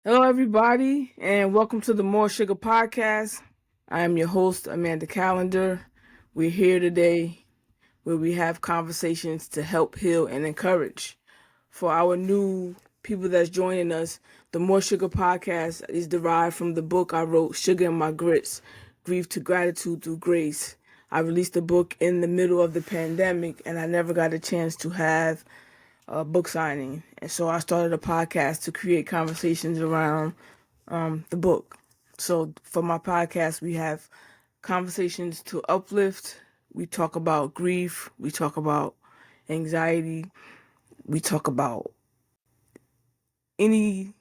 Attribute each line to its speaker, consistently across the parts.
Speaker 1: Hello, everybody, and welcome to the More Sugar Podcast. I am your host, Amanda Callender. We're here today where we have conversations to help, heal, and encourage. For our new people that's joining us, the More Sugar Podcast is derived from the book I wrote, Sugar in My Grits, Grief to Gratitude Through Grace. I released the book in the middle of the pandemic, and I never got a chance to have a book signing. And so I started a podcast to create conversations around the book. So for my podcast, we have conversations to uplift. We talk about grief. We talk about anxiety. We talk about any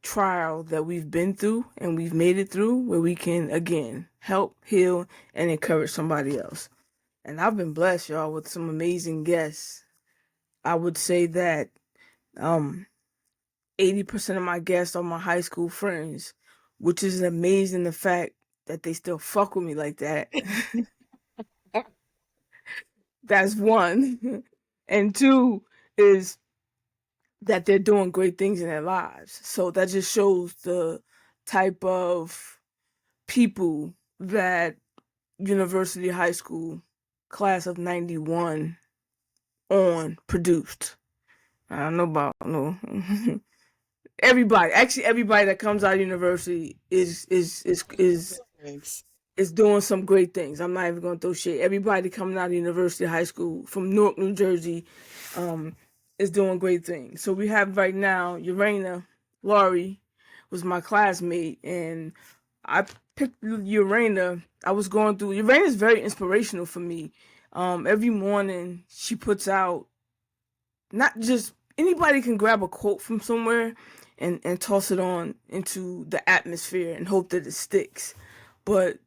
Speaker 1: trial that we've been through and we've made it through where we can, again, help, heal, and encourage somebody else. And I've been blessed, y'all, with some amazing guests. I would say that um, 80% of my guests are my high school friends, which is amazing the fact that they still fuck with me like that. That's one. And two is that they're doing great things in their lives. So that just shows the type of people that University High School class of 91 on produced. I don't know about no everybody that comes out of university
Speaker 2: Thanks.
Speaker 1: is doing some great things. I'm not even gonna throw shade. Everybody coming out of University High School from Newark, New Jersey, um, is doing great things. So we have right now Urana Lawrey was my classmate, and I picked Urana. I was going through. Urana is very inspirational for me. Every morning she puts out not just anybody can grab a quote from somewhere and toss it on into the atmosphere and hope that it sticks. But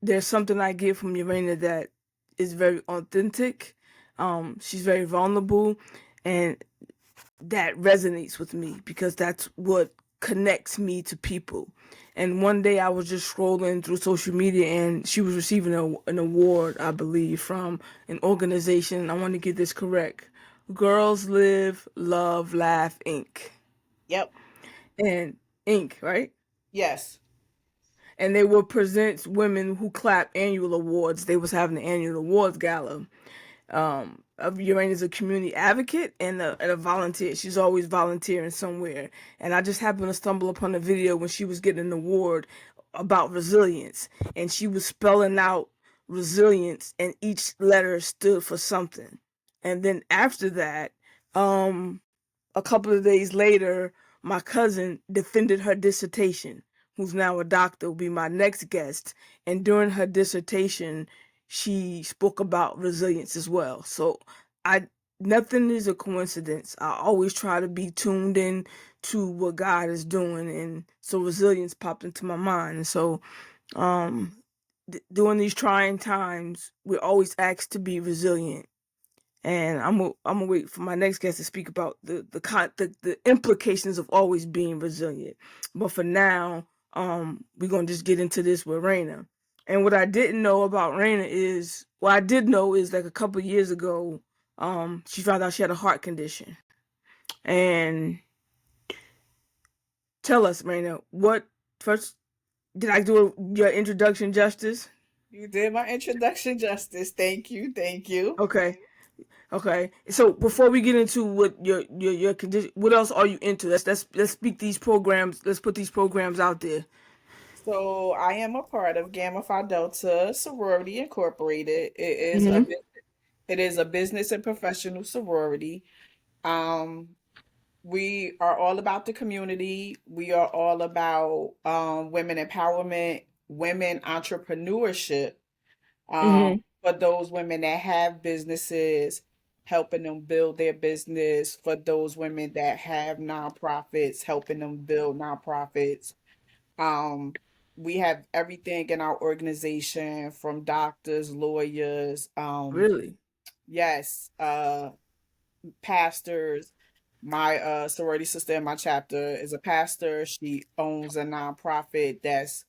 Speaker 1: there's something I get from Urana that is very authentic. She's very vulnerable, and that resonates with me because that's what connects me to people. And one day I was just scrolling through social media and she was receiving an award, I believe, from an organization. I want to get this correct. Girls Live, Love, Laugh, Inc.
Speaker 2: Yep.
Speaker 1: And Inc., right?
Speaker 2: Yes.
Speaker 1: And they would present women who clap annual awards. They was having the annual awards gala. Urania is a community advocate and a volunteer. She's always volunteering somewhere. And I just happened to stumble upon a video when she was getting an award about resilience. And she was spelling out resilience, and each letter stood for something. And then after that, a couple of days later, my cousin defended her dissertation, who's now a doctor, will be my next guest. And during her dissertation, she spoke about resilience as well. So I nothing is a coincidence. I always try to be tuned in to what God is doing, and so resilience popped into my mind. And so um during these trying times, we're always asked to be resilient, and I'm gonna wait for my next guest to speak about the implications of always being resilient. But for now, we're gonna just get into this with Raina. And what I didn't know about Raina is, what I did know is like a couple of years ago, she found out she had a heart condition. And tell us, Raina, what first did I do your introduction justice?
Speaker 2: You did my introduction justice. Thank you. Thank you.
Speaker 1: Okay. Okay, so before we get into what your condition, what else are you into? Let's speak these programs. Let's put these programs out there.
Speaker 2: So I am a part of Gamma Phi Delta Sorority Incorporated.
Speaker 1: Mm-hmm.
Speaker 2: It is a business and professional sorority. Um, we are all about the community. We are all about women empowerment, women entrepreneurship.
Speaker 1: Mm-hmm.
Speaker 2: For those women that have businesses, helping them build their business, for those women that have nonprofits, helping them build nonprofits. Um, we have everything in our organization from doctors, lawyers,
Speaker 1: Really?
Speaker 2: yes, pastors. My sorority sister in my chapter is a pastor. She owns a nonprofit that's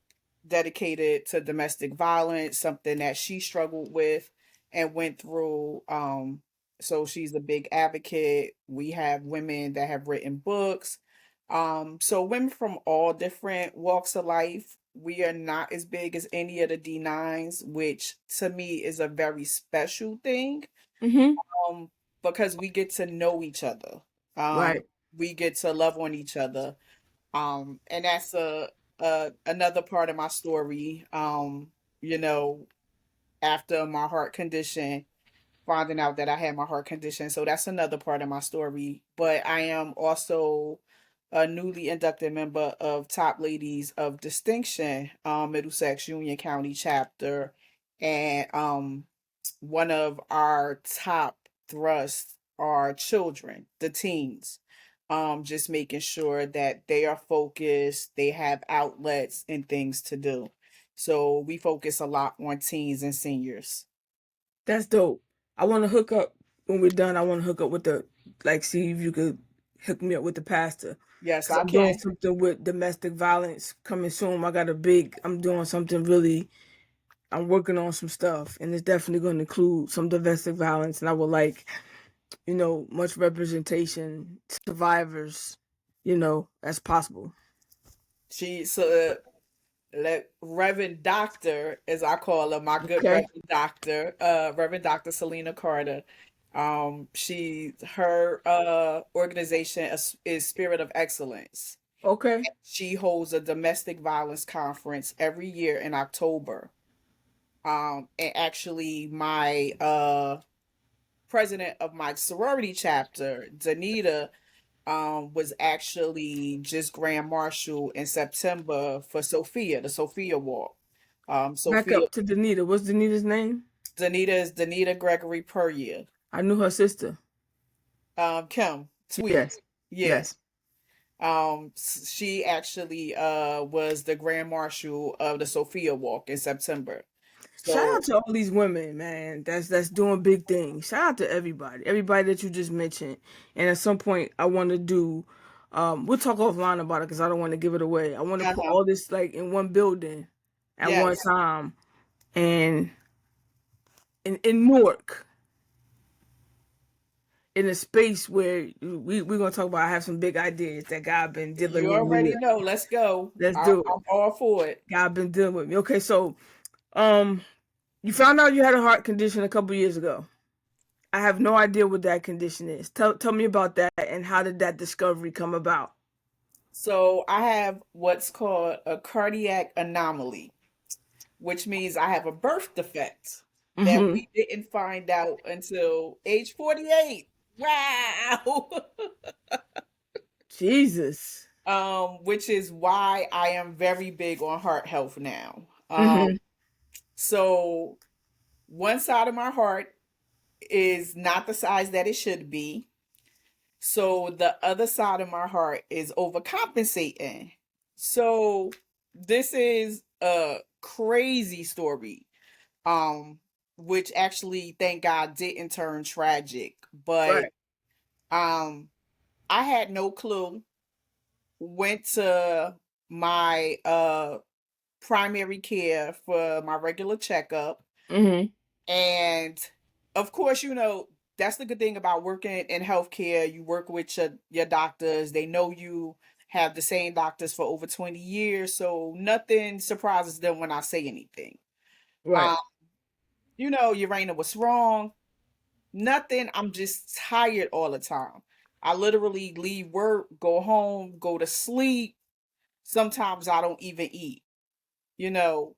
Speaker 2: dedicated to domestic violence, something that she struggled with and went through. So she's a big advocate. We have women that have written books. So women from all different walks of life. We are not as big as any of the D9s, which to me is a very special thing.
Speaker 1: Mm-hmm.
Speaker 2: Um, because we get to know each other. Um,
Speaker 1: Right.
Speaker 2: we get to love on each other. And that's a another part of my story. You know, after my heart condition, finding out that I had my heart condition. So that's another part of my story. But I am also a newly inducted member of Top Ladies of Distinction, Middlesex Union County chapter. And one of our top thrusts are children, the teens. Just making sure that they are focused, they have outlets and things to do. So we focus a lot on teens and seniors.
Speaker 1: That's dope. I want to hook up when we're done. I want to hook up with the like, see if you could hook me up with the pastor
Speaker 2: Yes,
Speaker 1: because
Speaker 2: I
Speaker 1: I'm doing
Speaker 2: can.
Speaker 1: something with domestic violence coming soon. I'm doing something really. I'm working on some stuff, and it's definitely going to include some domestic violence. And I would like, much representation, survivors, as possible.
Speaker 2: She's let Reverend Doctor, as I call her, my good
Speaker 1: Okay.
Speaker 2: Reverend Doctor, Reverend Doctor Selena Carter. Her organization is Spirit of Excellence.
Speaker 1: Okay.
Speaker 2: She holds a domestic violence conference every year in October. And actually my president of my sorority chapter, Danita, was actually just Grand Marshal in September for Sophia, the Sophia Walk.
Speaker 1: Back
Speaker 2: Sophia,
Speaker 1: up to Danita. What's Danita's name?
Speaker 2: Danita is Danita Gregory Puryear.
Speaker 1: I knew her sister.
Speaker 2: Kim, Tweet.
Speaker 1: Yes.
Speaker 2: Yeah.
Speaker 1: Yes.
Speaker 2: She actually was the Grand Marshal of the Sophia Walk in September.
Speaker 1: Shout
Speaker 2: So
Speaker 1: out to all these women, man. That's doing big things. Shout out to everybody that you just mentioned. And at some point, I want to do. We'll talk offline about it because I don't want to give it away. I want to put
Speaker 2: uh-huh.
Speaker 1: all this like in one building at one
Speaker 2: Yes.
Speaker 1: time, and in Newark, in a space where we're gonna talk about. I have some big ideas that God been dealing
Speaker 2: You
Speaker 1: with me
Speaker 2: already
Speaker 1: with.
Speaker 2: know. Let's go.
Speaker 1: Let's
Speaker 2: I'm,
Speaker 1: do it.
Speaker 2: I'm all for it.
Speaker 1: God been dealing with me. Okay, so um, you found out you had a heart condition a couple years ago. I have no idea what that condition is. Tell me about that and how did that discovery come about?
Speaker 2: So I have what's called a cardiac anomaly, which means I have a birth defect that
Speaker 1: Mm-hmm.
Speaker 2: we didn't find out until age 48. Wow.
Speaker 1: Jesus.
Speaker 2: Which is why I am very big on heart health now.
Speaker 1: Mm-hmm.
Speaker 2: So one side of my heart is not the size that it should be. So the other side of my heart is overcompensating. So this is a crazy story. Um, which actually, thank God, didn't turn tragic. But
Speaker 1: Right.
Speaker 2: um, I had no clue. Went to my primary care for my regular checkup.
Speaker 1: Mm-hmm.
Speaker 2: And of course, that's the good thing about working in healthcare. You work with your doctors, they know you have the same doctors for over 20 years, so nothing surprises them when I say anything.
Speaker 1: Right.
Speaker 2: Um, Urana, what's wrong? Nothing. I'm just tired all the time. I literally leave work, go home, go to sleep. Sometimes I don't even eat, you know.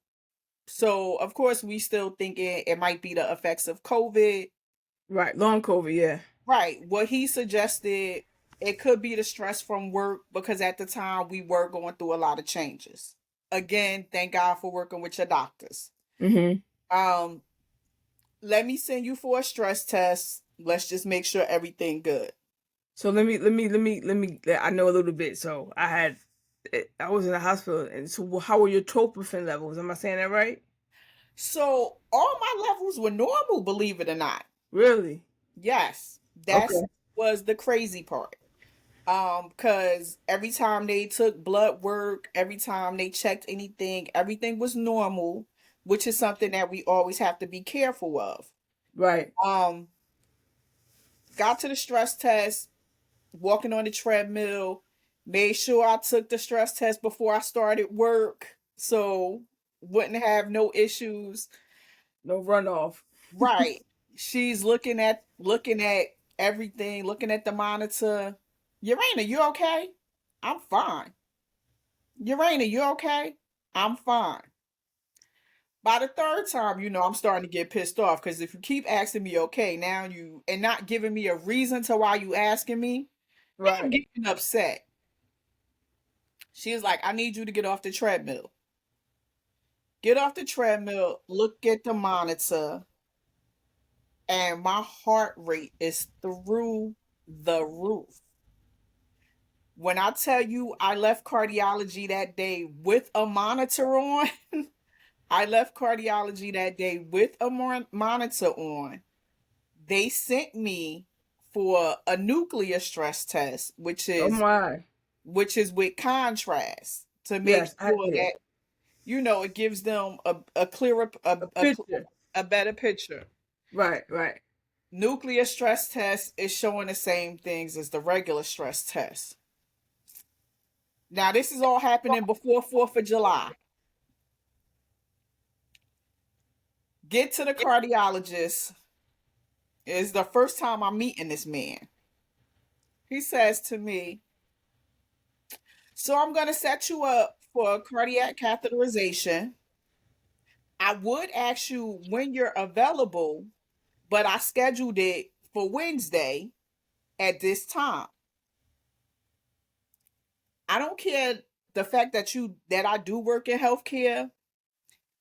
Speaker 2: So of course we still thinking it might be the effects of COVID.
Speaker 1: Right. Long COVID, yeah.
Speaker 2: Right. What he suggested, it could be the stress from work because at the time we were going through a lot of changes. Again, thank God for working with your doctors.
Speaker 1: Mm-hmm.
Speaker 2: Um, Let me send you for a stress test. Let's just make sure everything good.
Speaker 1: So let me I know a little bit. So I was in the hospital and so how were your tropophin levels? Am I saying that right?
Speaker 2: So all my levels were normal, believe it or not.
Speaker 1: Really?
Speaker 2: Yes, that's
Speaker 1: Okay.
Speaker 2: was the crazy part. Because every time they took blood work, every time they checked anything, everything was normal, which is something that we always have to be careful of.
Speaker 1: Right.
Speaker 2: Um, got to the stress test, walking on the treadmill. Made sure I took the stress test before I started work, so wouldn't have no issues.
Speaker 1: No runoff.
Speaker 2: Right. She's looking at everything, looking at the monitor. Urana, you okay? I'm fine. Urana, you okay? I'm fine. By the third time, I'm starting to get pissed off because if you keep asking me okay, now you and not giving me a reason to why you asking me, I'm
Speaker 1: Right.
Speaker 2: getting upset. She was like, I need you to get off the treadmill. Get off the treadmill, look at the monitor, and my heart rate is through the roof. When I tell you I left cardiology that day with a monitor on, I left cardiology that day with a monitor on. They sent me for a nuclear stress test, which
Speaker 1: Oh
Speaker 2: is
Speaker 1: my.
Speaker 2: which is with contrast to make
Speaker 1: Yes, I
Speaker 2: sure
Speaker 1: did.
Speaker 2: that it gives them a clearer
Speaker 1: A picture.
Speaker 2: a better picture.
Speaker 1: Right, right.
Speaker 2: Nuclear stress test is showing the same things as the regular stress test. Now, this is all happening before 4th of July. Get to the cardiologist. It's the first time I'm meeting this man. He says to me, so I'm going to set you up for a cardiac catheterization. I would ask you when you're available, but I scheduled it for Wednesday at this time. I don't care the fact that I do work in healthcare.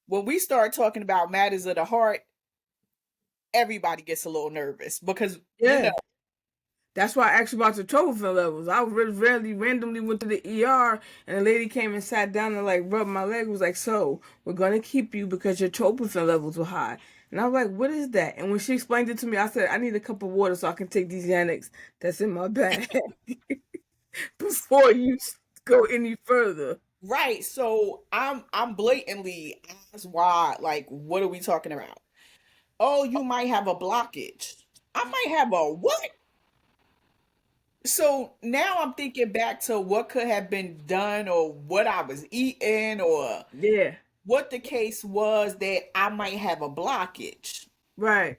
Speaker 2: When we start talking about matters of the heart, everybody gets a little nervous because
Speaker 1: Yeah. That's why I asked you about your trophophil levels. I rarely randomly went to the ER and a lady came and sat down and like rubbed my leg. Was like, so we're gonna keep you because your trophophil levels were high. And I was like, what is that? And when she explained it to me, I said, I need a cup of water so I can take these Xanax that's in my bag before you go any further.
Speaker 2: right. So I'm blatantly asked why, like, what are we talking about? Oh, you might have a blockage. I might have a what? So now I'm thinking back to what could have been done or what I was eating or
Speaker 1: Yeah,
Speaker 2: what the case was that I might have a blockage.
Speaker 1: right.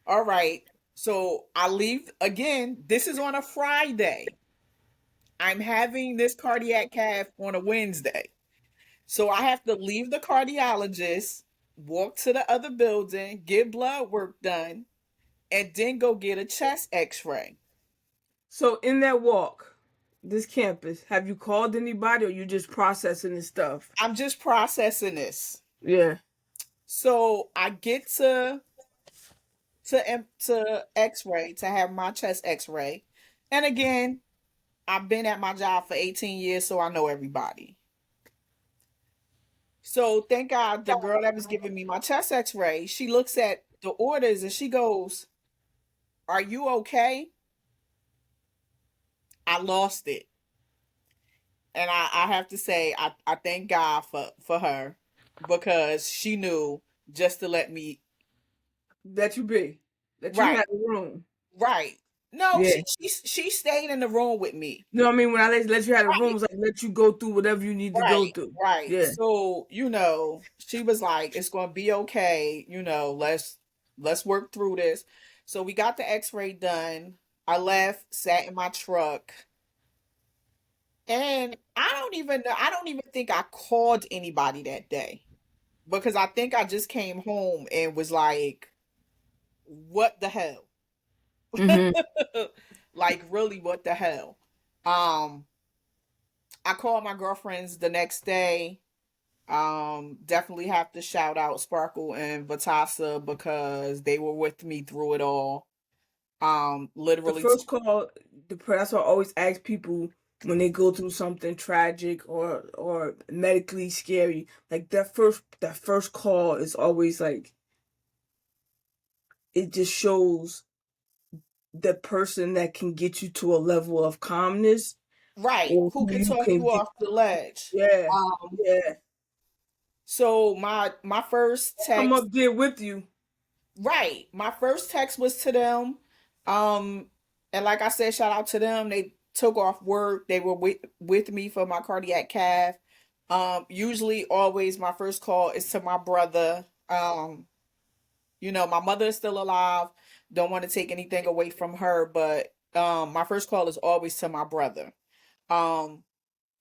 Speaker 2: All right. So I leave again. This is on a Friday. I'm having this cardiac cath on a Wednesday. So I have to leave the cardiologist, walk to the other building, get blood work done, and then go get a chest x ray.
Speaker 1: So in that walk, this campus, have you called anybody or you just processing this stuff?
Speaker 2: I'm just processing this.
Speaker 1: Yeah.
Speaker 2: So I get to x-ray to have my chest x-ray. And again, I've been at my job for 18 years, so I know everybody. So thank God the girl that was giving me my chest x-ray, she looks at the orders and she goes, "Are you okay?" I lost it. And I have to say I thank God for her because she knew just to let me
Speaker 1: That you be. That you
Speaker 2: right,
Speaker 1: had a room.
Speaker 2: right. No,
Speaker 1: Yeah.
Speaker 2: she stayed in the room with me.
Speaker 1: You know what I mean? When I let you have a room,
Speaker 2: Right,
Speaker 1: it's like let you go through whatever you need to go
Speaker 2: right,
Speaker 1: through.
Speaker 2: right.
Speaker 1: Yeah.
Speaker 2: So, she was like, it's gonna be okay, let's work through this. So we got the x-ray done. I left, sat in my truck, and I don't even think I called anybody that day because I think I just came home and was like, what the hell?
Speaker 1: Mm-hmm.
Speaker 2: Like really, what the hell? Um, I called my girlfriends the next day. Definitely have to shout out Sparkle and Vatasa because they were with me through it all.
Speaker 1: The
Speaker 2: Literally,
Speaker 1: first call, that's what I always ask people when they go through something tragic or medically scary. Like that first call is always like it just shows the person that can get you to a level of calmness
Speaker 2: right,
Speaker 1: or
Speaker 2: who
Speaker 1: who
Speaker 2: can
Speaker 1: you
Speaker 2: talk
Speaker 1: can
Speaker 2: you
Speaker 1: get.
Speaker 2: off the ledge.
Speaker 1: Yeah,
Speaker 2: Um,
Speaker 1: yeah.
Speaker 2: so my first
Speaker 1: Come
Speaker 2: text,
Speaker 1: up there with you.
Speaker 2: right, my first text was to them. Um, And like I said, shout out to them. They took off work. They were with me for my cardiac cath. Usually always my first call is to my brother. My mother is still alive. Don't want to take anything away from her, but my first call is always to my brother. Um,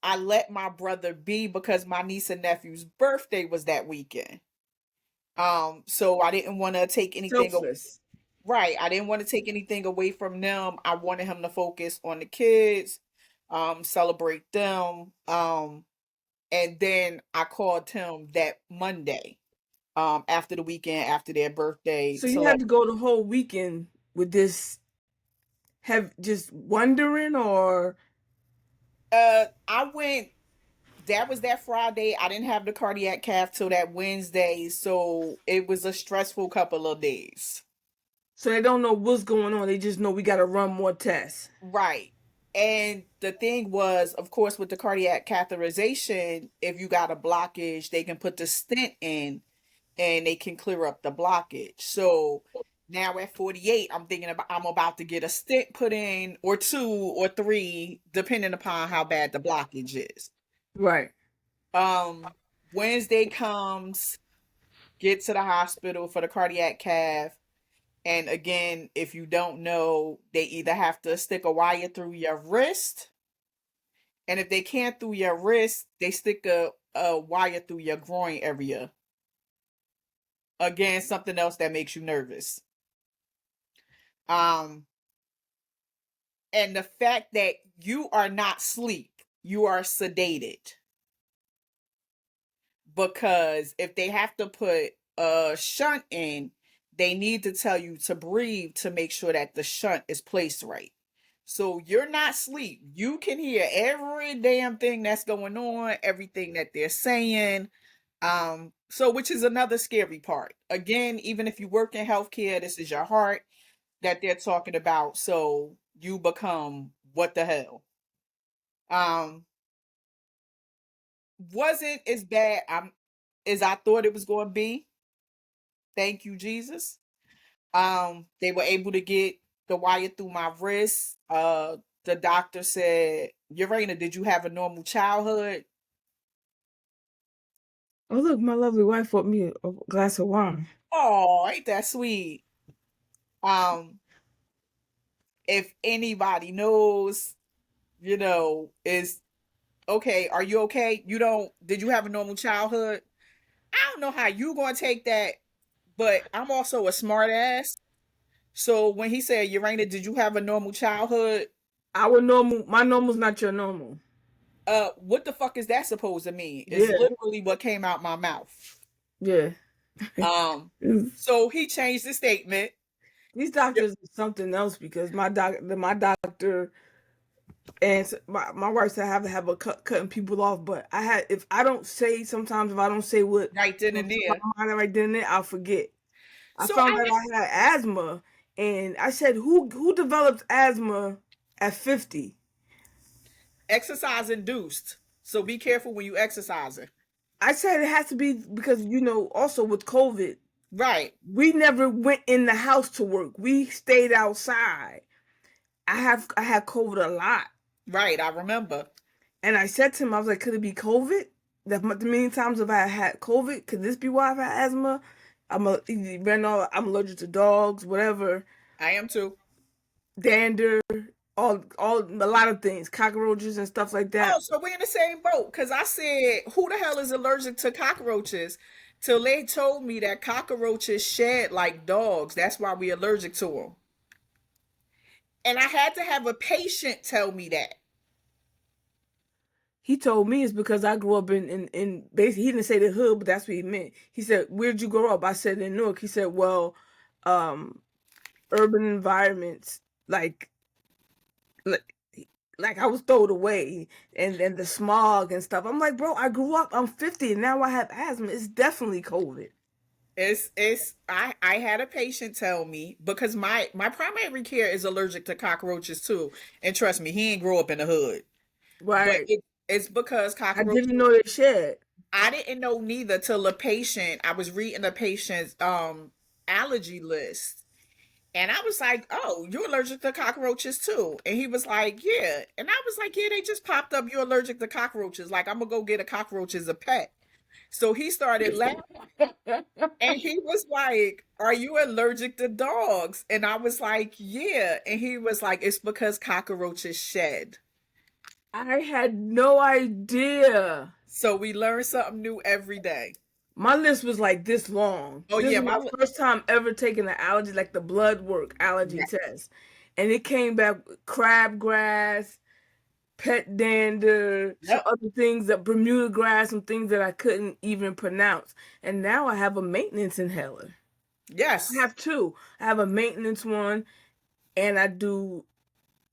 Speaker 2: I let my brother be because my niece and nephew's birthday was that weekend. So I didn't want to take anything
Speaker 1: Selfless.
Speaker 2: right. I didn't want to take anything away from them. I wanted him to focus on the kids, celebrate them. And then I called him that Monday, after the weekend, after their birthday,
Speaker 1: So
Speaker 2: to
Speaker 1: you
Speaker 2: let
Speaker 1: had to go the whole weekend with this, have just wondering, or
Speaker 2: I went that was that Friday. I didn't have the cardiac cath till that Wednesday, so it was a stressful couple of days.
Speaker 1: so they don't know what's going on. They just know we got to run more tests.
Speaker 2: Right. And the thing was, of course, with the cardiac catheterization, if you got a blockage, they can put the stent in and they can clear up the blockage. So now at 48, I'm about to get a stent put in, or two or three, depending upon how bad the blockage is.
Speaker 1: Right.
Speaker 2: Um, Wednesday comes, get to the hospital for the cardiac cath. And again, if you don't know, they either have to stick a wire through your wrist, and if they can't through your wrist, they stick a wire through your groin area. Again, something else that makes you nervous. Um, and the fact that you are not asleep, you are sedated. Because if they have to put a shunt in, they need to tell you to breathe to make sure that the shunt is placed right. So you're not asleep. You can hear every damn thing that's going on, everything that they're saying. So which is another scary part. Again, even if you work in healthcare, this is your heart that they're talking about. So you become what the hell? Um, wasn't as bad as I thought it was going to be. Thank you, Jesus. They were able to get the wire through my wrist. The doctor said, Urana, did you have a normal childhood?
Speaker 1: Oh, look, my lovely wife bought me a glass of wine.
Speaker 2: Oh, ain't that sweet? Um, if anybody knows, is okay, are you okay? Did you have a normal childhood? I don't know how you gonna take that, but I'm also a smart ass. So when he said, Urana, did you have a normal childhood?
Speaker 1: My normal's not your normal.
Speaker 2: What the fuck is that supposed to mean? It's
Speaker 1: Yeah,
Speaker 2: literally what came out my mouth.
Speaker 1: yeah.
Speaker 2: Um, so he changed the statement.
Speaker 1: These
Speaker 2: Yep.
Speaker 1: doctors are something else because my doctor and my wife said I have to have a cutting people off. But if I don't say sometimes if I don't say what
Speaker 2: Right then and
Speaker 1: comes to my
Speaker 2: there.
Speaker 1: mind right then and there, I'll forget. I
Speaker 2: So
Speaker 1: found out I had asthma, and I said, "Who develops asthma at 50?"
Speaker 2: exercise induced. So be careful when you exercising.
Speaker 1: I said it has to be because also with COVID,
Speaker 2: Right,
Speaker 1: we never went in the house to work. We stayed outside. I had COVID a lot,
Speaker 2: right. I remember.
Speaker 1: and I said to him, I was like, "Could it be COVID? The many times have I had COVID? Could this be why I've had asthma? I'm allergic to dogs, whatever,
Speaker 2: I am too.
Speaker 1: dander, all a lot of things, cockroaches and stuff like
Speaker 2: Oh,
Speaker 1: that."
Speaker 2: so we're in the same boat. Cause I said, who the hell is allergic to cockroaches? Till they told me that cockroaches shed like dogs. That's why we allergic to them. And I had to have a patient tell me that.
Speaker 1: He told me it's because I grew up in basically he didn't say the hood, but that's what he meant. He said, "Where'd you grow up?" I said in Newark. He said, "Well, um, urban environments like like like I was thrown away and the smog and stuff." I'm like, "Bro, I grew up. I'm 50 and now I have asthma. It's definitely COVID."
Speaker 2: I had a patient tell me because my primary care is allergic to cockroaches too. And trust me, he ain't grow up in the hood. But
Speaker 1: Right.
Speaker 2: it's because
Speaker 1: I
Speaker 2: cockroaches.
Speaker 1: didn't know they shed.
Speaker 2: I didn't know neither till a patient. I was reading the patient's allergy list, And I was like, "Oh, you're allergic to cockroaches too?" And he was like, "Yeah." And I was like, "Yeah, they just popped up. You're allergic to cockroaches. Like, I'm gonna go get a cockroach as a pet." So he started laughing and he was like, "Are you allergic to dogs?" And I was like, "Yeah." And he was like, "It's because cockroaches shed."
Speaker 1: I had no idea.
Speaker 2: So we learn something new every day.
Speaker 1: My list was like this long.
Speaker 2: Oh
Speaker 1: This
Speaker 2: yeah,
Speaker 1: is my first time ever taking an allergy, like the blood work allergy
Speaker 2: yeah,
Speaker 1: test. And it came back crabgrass, pet dander, some
Speaker 2: yep,
Speaker 1: other things that Bermuda grass, some things that I couldn't even pronounce. And now I have a maintenance inhaler. I
Speaker 2: yes.
Speaker 1: have two. I have a maintenance one, and I do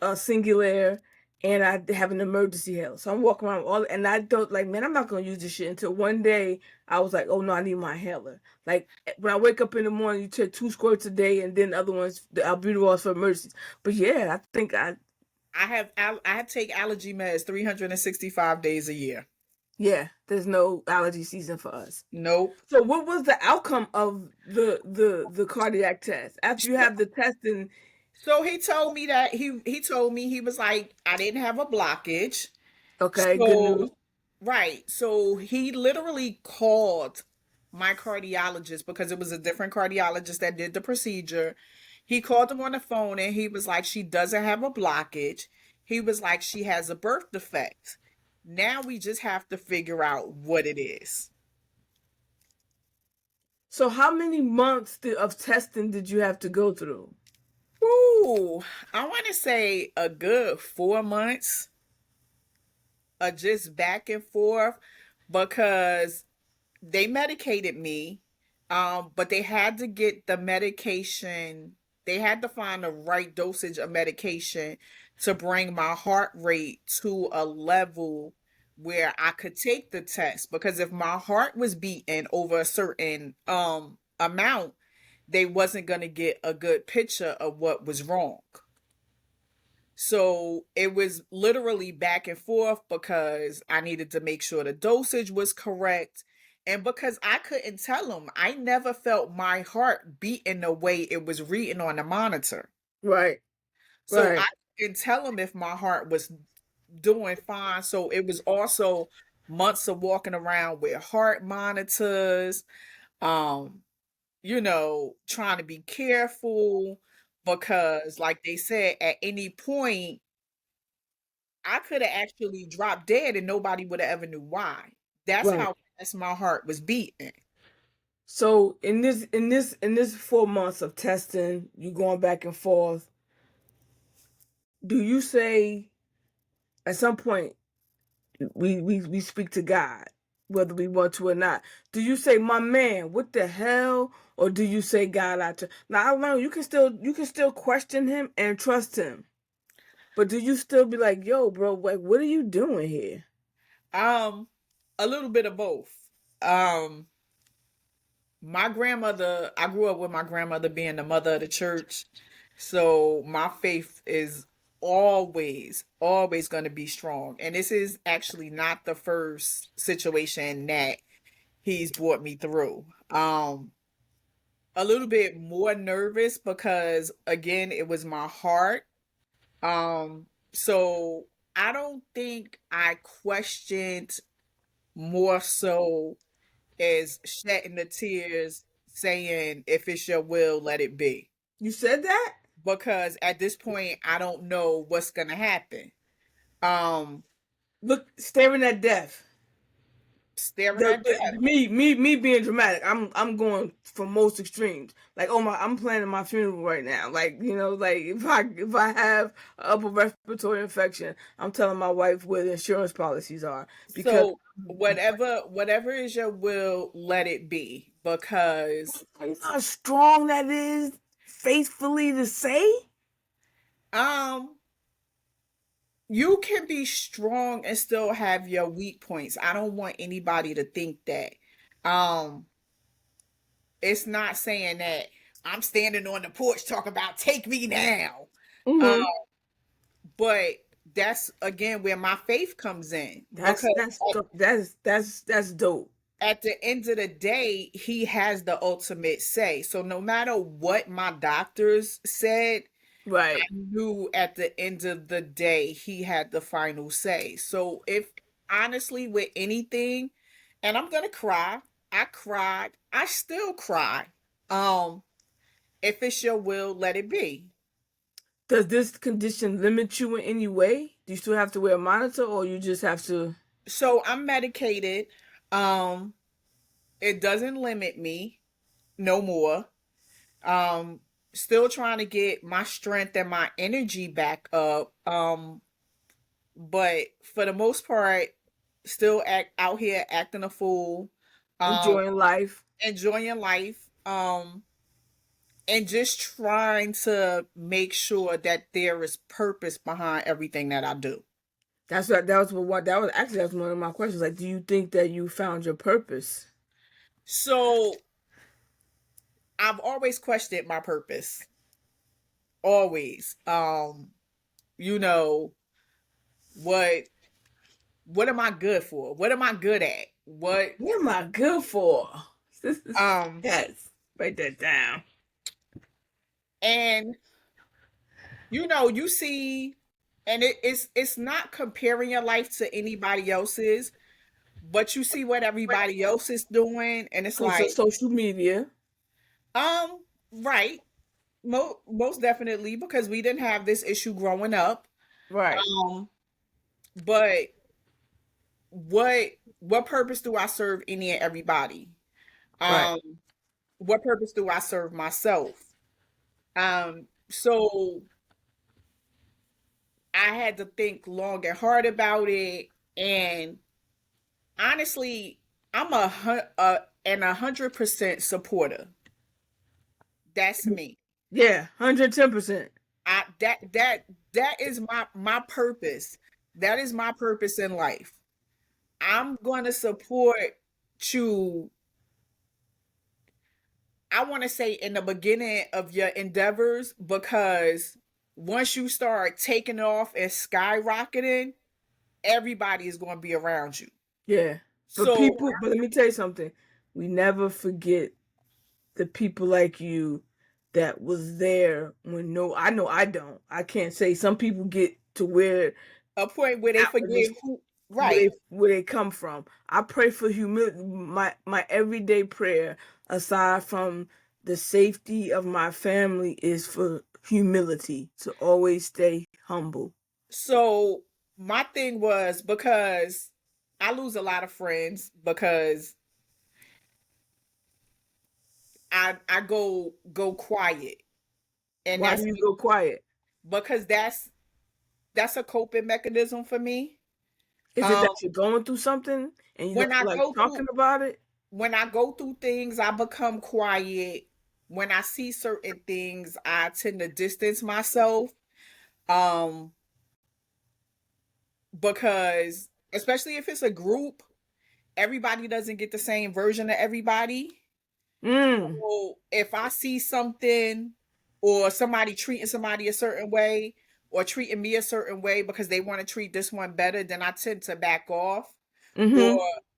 Speaker 1: a singular, and I have an emergency inhaler. So I'm walking around with all, and I don't like, man, I'm not gonna use this shit until one day I was like, oh no, I need my inhaler. Like when I wake up in the morning, you take 2 squirts a day, and then the other ones, the albuterol for emergencies. But yeah, I think
Speaker 2: I take allergy meds 365 days a year.
Speaker 1: yeah, there's no allergy season for us.
Speaker 2: Nope.
Speaker 1: So what was the outcome of the cardiac test after you have the testing?
Speaker 2: So he told me that he told me he was like I didn't have a blockage.
Speaker 1: Okay, good
Speaker 2: So
Speaker 1: news.
Speaker 2: right. So he literally called my cardiologist because it was a different cardiologist that did the procedure. He called him on the phone and he was like she doesn't have a blockage. He was like she has a birth defect. Now we just have to figure out what it is.
Speaker 1: So how many months of testing did you have to go through?
Speaker 2: Ooh, I want to say a good 4 months of just back and forth because they medicated me, but they had to get the medication. They had to find the right dosage of medication to bring my heart rate to a level where I could take the test. Because if my heart was beating over a certain amount, they wasn't gonna get a good picture of what was wrong. So it was literally back and forth because I needed to make sure the dosage was correct. And because I couldn't tell them, I never felt my heart beating the way it was reading on the monitor.
Speaker 1: Right,
Speaker 2: So I
Speaker 1: right.
Speaker 2: couldn't tell them if my heart was doing fine. So it was also months of walking around with heart monitors, um, trying to be careful because, like they said, at any point, I could have actually dropped dead and nobody would have ever knew why. That's
Speaker 1: Right.
Speaker 2: how fast my heart was beating.
Speaker 1: So in this 4 months of testing, you going back and forth, do you say at some point we speak to God, whether we want to or not? Do you say, my man, what the hell? Or do you say, God, now I know you can still question him and trust him. But do you still be like, yo, bro, like what are you doing here?
Speaker 2: Um, a little bit of both. Um, my grandmother, I grew up with my grandmother being the mother of the church. So my faith is always going to be strong. And this is actually not the first situation that he's brought me through. A little bit more nervous because again, it was my heart. So I don't think I questioned more so as shedding the tears saying, if it's your will, let it be.
Speaker 1: You said that?
Speaker 2: Because at this point I don't know what's gonna happen. Um
Speaker 1: Look, staring at death.
Speaker 2: Staring at death.
Speaker 1: Me being dramatic. I'm going for most extremes. Like, oh my, I'm planning my funeral right now. Like, like if I have an upper respiratory infection, I'm telling my wife where the insurance policies are because
Speaker 2: So whatever is your will, let it be. Because
Speaker 1: you know how strong that is, faithfully to say.
Speaker 2: um you can be strong and still have your weak points. I don't want anybody to think that. Um, it's not saying that I'm standing on the porch talking about take me now. Um,
Speaker 1: Hmm.
Speaker 2: but that's again where my faith comes in
Speaker 1: That's
Speaker 2: because
Speaker 1: that's dope. That's dope.
Speaker 2: at the end of the day, he has the ultimate say. So no matter what my doctors said, I
Speaker 1: Right.
Speaker 2: knew at the end of the day he had the final say. So if honestly with anything, and I'm gonna cry, I cried, I still cry. Um, if it's your will, let it be.
Speaker 1: Does this condition limit you in any way? Do you still have to wear a monitor, or you just have to?
Speaker 2: So I'm medicated. Um, it doesn't limit me no more. Um, still trying to get my strength and my energy back up. But for the most part, still out here acting a fool, um,
Speaker 1: Enjoying life.
Speaker 2: enjoying life, and just trying to make sure that there is purpose behind everything that I do.
Speaker 1: That was one of my questions. Like, do you think that you found your purpose?
Speaker 2: So I've always questioned my purpose. Always. You know, what what am I good for? What am I good at? What
Speaker 1: What am I good for? This is
Speaker 2: um
Speaker 1: yes. Write that down.
Speaker 2: and you see, and it's not comparing your life to anybody else's, but you see what everybody else is doing, and it's
Speaker 1: Because of
Speaker 2: like,
Speaker 1: social media.
Speaker 2: um, right, most definitely, because we didn't have this issue growing up.
Speaker 1: Right.
Speaker 2: Um, but what what purpose do I serve any and everybody?
Speaker 1: Right.
Speaker 2: Um, what purpose do I serve myself? So I had to think long and hard about it, and honestly, I'm an 100% supporter. That's me.
Speaker 1: Yeah. 110%.
Speaker 2: I that is my purpose. That is my purpose in life. I'm going to support you. I want to say in the beginning of your endeavors, because once you start taking off and skyrocketing, everybody is going to be around you.
Speaker 1: Yeah.
Speaker 2: So,
Speaker 1: But let me tell you something. We never forget the people like you that was there when no, I know I don't. I can't say some people get to where
Speaker 2: a point where they
Speaker 1: outwardly
Speaker 2: forget who, right.
Speaker 1: where they come from. I pray for humility. My everyday prayer, aside from the safety of my family, is for humility, to always stay humble.
Speaker 2: So my thing was, because I lose a lot of friends because I go quiet, and
Speaker 1: Why do
Speaker 2: that's
Speaker 1: you go quiet?
Speaker 2: because that's a coping mechanism for me.
Speaker 1: Is it
Speaker 2: Um,
Speaker 1: that you're going through something and you
Speaker 2: when
Speaker 1: don't
Speaker 2: I
Speaker 1: feel like
Speaker 2: go through
Speaker 1: talking about it?
Speaker 2: when I go through things, I become quiet. When I see certain things, I tend to distance myself. Um, because especially if it's a group, everybody doesn't get the same version of everybody.
Speaker 1: Mm.
Speaker 2: So if I see something, or somebody treating somebody a certain way, or treating me a certain way because they want to treat this one better, then I tend to back off. Or
Speaker 1: Mm-hmm.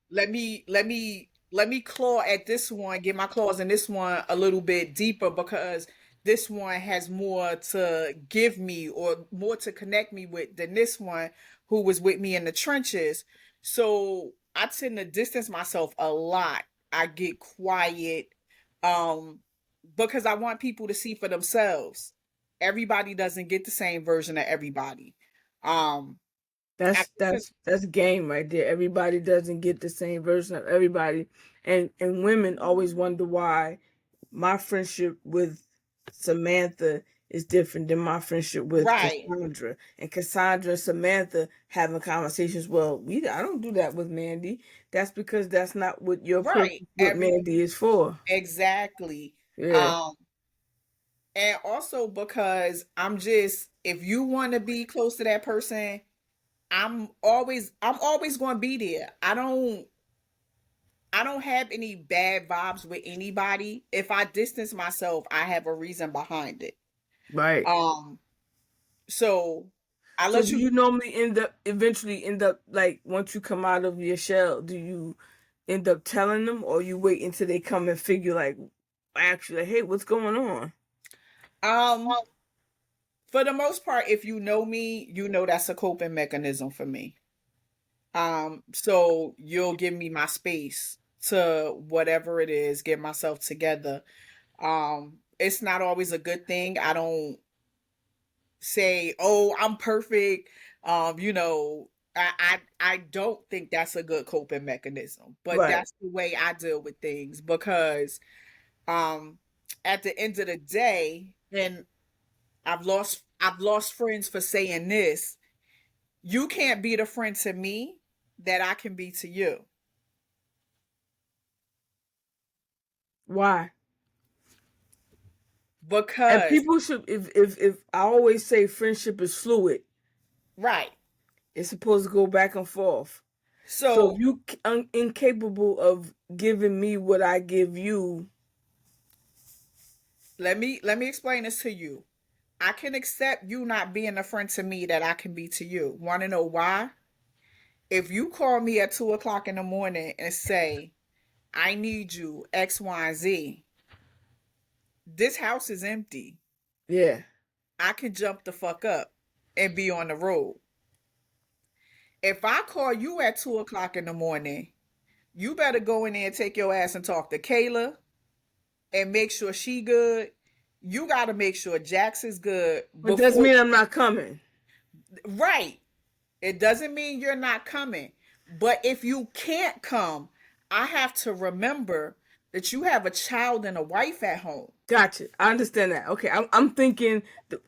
Speaker 2: let me claw at this one, get my claws in this one a little bit deeper, because this one has more to give me or more to connect me with than this one who was with me in the trenches. So I tend to distance myself a lot. I get quiet, um because I want people to see for themselves. Everybody doesn't get the same version of everybody. Um I
Speaker 1: That's
Speaker 2: distance,
Speaker 1: that's that's game right there. Everybody doesn't get the same version of everybody, and women always wonder why my friendship with Samantha is different than my friendship with
Speaker 2: right.
Speaker 1: Cassandra. And Cassandra and Samantha having conversations. Well, we I don't do that with Mandy. That's because that's not what your
Speaker 2: Right.
Speaker 1: purpose with Mandy is for.
Speaker 2: Exactly.
Speaker 1: Yeah.
Speaker 2: Um, and also because if you want to be close to that person, I'm always going to be there. I don't have any bad vibes with anybody. If I distance myself, I have a reason behind it.
Speaker 1: Right.
Speaker 2: Um, so I
Speaker 1: So
Speaker 2: let
Speaker 1: do
Speaker 2: you
Speaker 1: you normally eventually end up like once you come out of your shell, do you end up telling them, or you wait until they come and figure like, actually, hey, what's going on?
Speaker 2: Um, for the most part, if you know me, you know that's a coping mechanism for me. So you'll give me my space to whatever it is, get myself together. It's not always a good thing. I don't say, "Oh, I'm perfect." You know, I don't think that's a good coping mechanism, but
Speaker 1: Right.
Speaker 2: that's the way I deal with things because um at the end of the day, and I've lost friends for saying this, you can't be the friend to me that I can be to you.
Speaker 1: Why? And
Speaker 2: Because
Speaker 1: people should, if I always say friendship is fluid,
Speaker 2: right.
Speaker 1: it's supposed to go back and forth. So if
Speaker 2: So
Speaker 1: you incapable of giving me what I give you,
Speaker 2: let me explain this to you. I can accept you not being a friend to me that I can be to you. Want to know why? If you call me at 2 o'clock in the morning and say, I need you, X, Y, and Z, this house is empty.
Speaker 1: yeah.
Speaker 2: I can jump the fuck up and be on the road. If I call you at 2 o'clock in the morning, you better go in there and take your ass and talk to Kayla and make sure she good. You got to make sure Jax is good
Speaker 1: But doesn't
Speaker 2: before.
Speaker 1: mean I'm not coming.
Speaker 2: Right. It doesn't mean you're not coming. But if you can't come, I have to remember that you have a child and a wife at home.
Speaker 1: Gotcha. I understand that. Okay, I'm thinking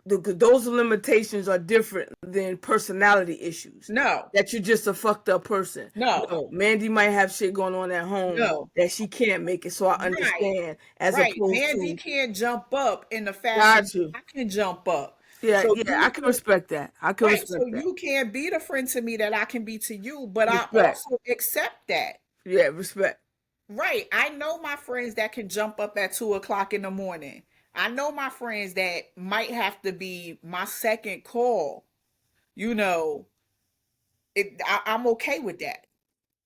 Speaker 1: those limitations are different than personality issues.
Speaker 2: No,
Speaker 1: That you're just a fucked up person.
Speaker 2: no,
Speaker 1: No, Mandy might have shit going on at home
Speaker 2: no.
Speaker 1: that she can't make it. So I
Speaker 2: Right,
Speaker 1: understand as
Speaker 2: right.
Speaker 1: opposed
Speaker 2: Mandy
Speaker 1: to
Speaker 2: can't jump up in the fashion
Speaker 1: got you.
Speaker 2: I can jump up.
Speaker 1: Yeah,
Speaker 2: So
Speaker 1: yeah, I
Speaker 2: you
Speaker 1: can
Speaker 2: can,
Speaker 1: respect that. I can
Speaker 2: right. So
Speaker 1: respect that.
Speaker 2: you can't be the friend to me that I can be to you, but I
Speaker 1: Respect.
Speaker 2: also accept that.
Speaker 1: Yeah, respect.
Speaker 2: Right. I know my friends that can jump up at 2 o'clock in the morning. I know my friends that might have to be my second call. You know, I'm okay with that.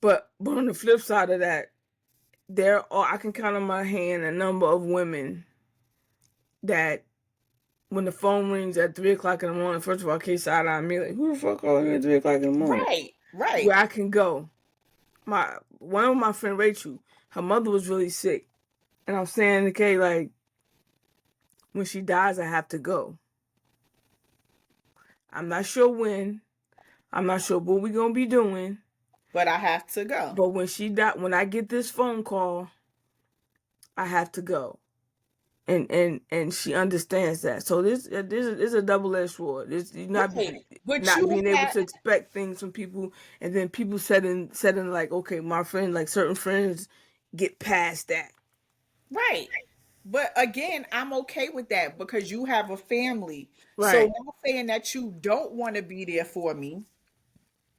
Speaker 1: But on the flip side of that, there are I can count on my hand a number of women that when the phone rings at 3 o'clock in the morning, first of all, I can't side eye me like, who the fuck calling me at 3 o'clock in the morning?
Speaker 2: Right. Right.
Speaker 1: Where I can go. My one of my friend Rachel, her mother was really sick. And I'm saying, okay, like when she dies, I have to go. I'm not sure when. I'm not sure what we're gonna be doing.
Speaker 2: But I have to go.
Speaker 1: But when she died, when I get this phone call, I have to go. And she understands that. So this is a double edged sword. This you
Speaker 2: Right. But
Speaker 1: not
Speaker 2: you
Speaker 1: being able
Speaker 2: have
Speaker 1: to expect things from people, and then people setting like, okay, my friend, like certain friends get past that.
Speaker 2: right. But again, I'm okay with that because you have a family. So
Speaker 1: Right.
Speaker 2: not saying that you don't want to be there for me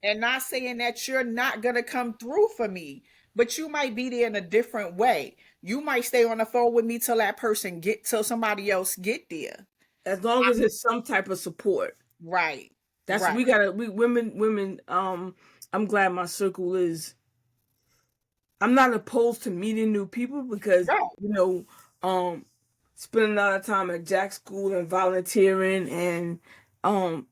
Speaker 2: and not saying that you're not going to come through for me, but you might be there in a different way. You might stay on the phone with me till that person get till somebody else get there.
Speaker 1: As long as it's some type of support.
Speaker 2: Right.
Speaker 1: That's
Speaker 2: Right.
Speaker 1: we gotta we women. I'm glad my circle is. I'm not opposed to meeting new people because
Speaker 2: Right.
Speaker 1: spending a lot of time at Jack School and volunteering and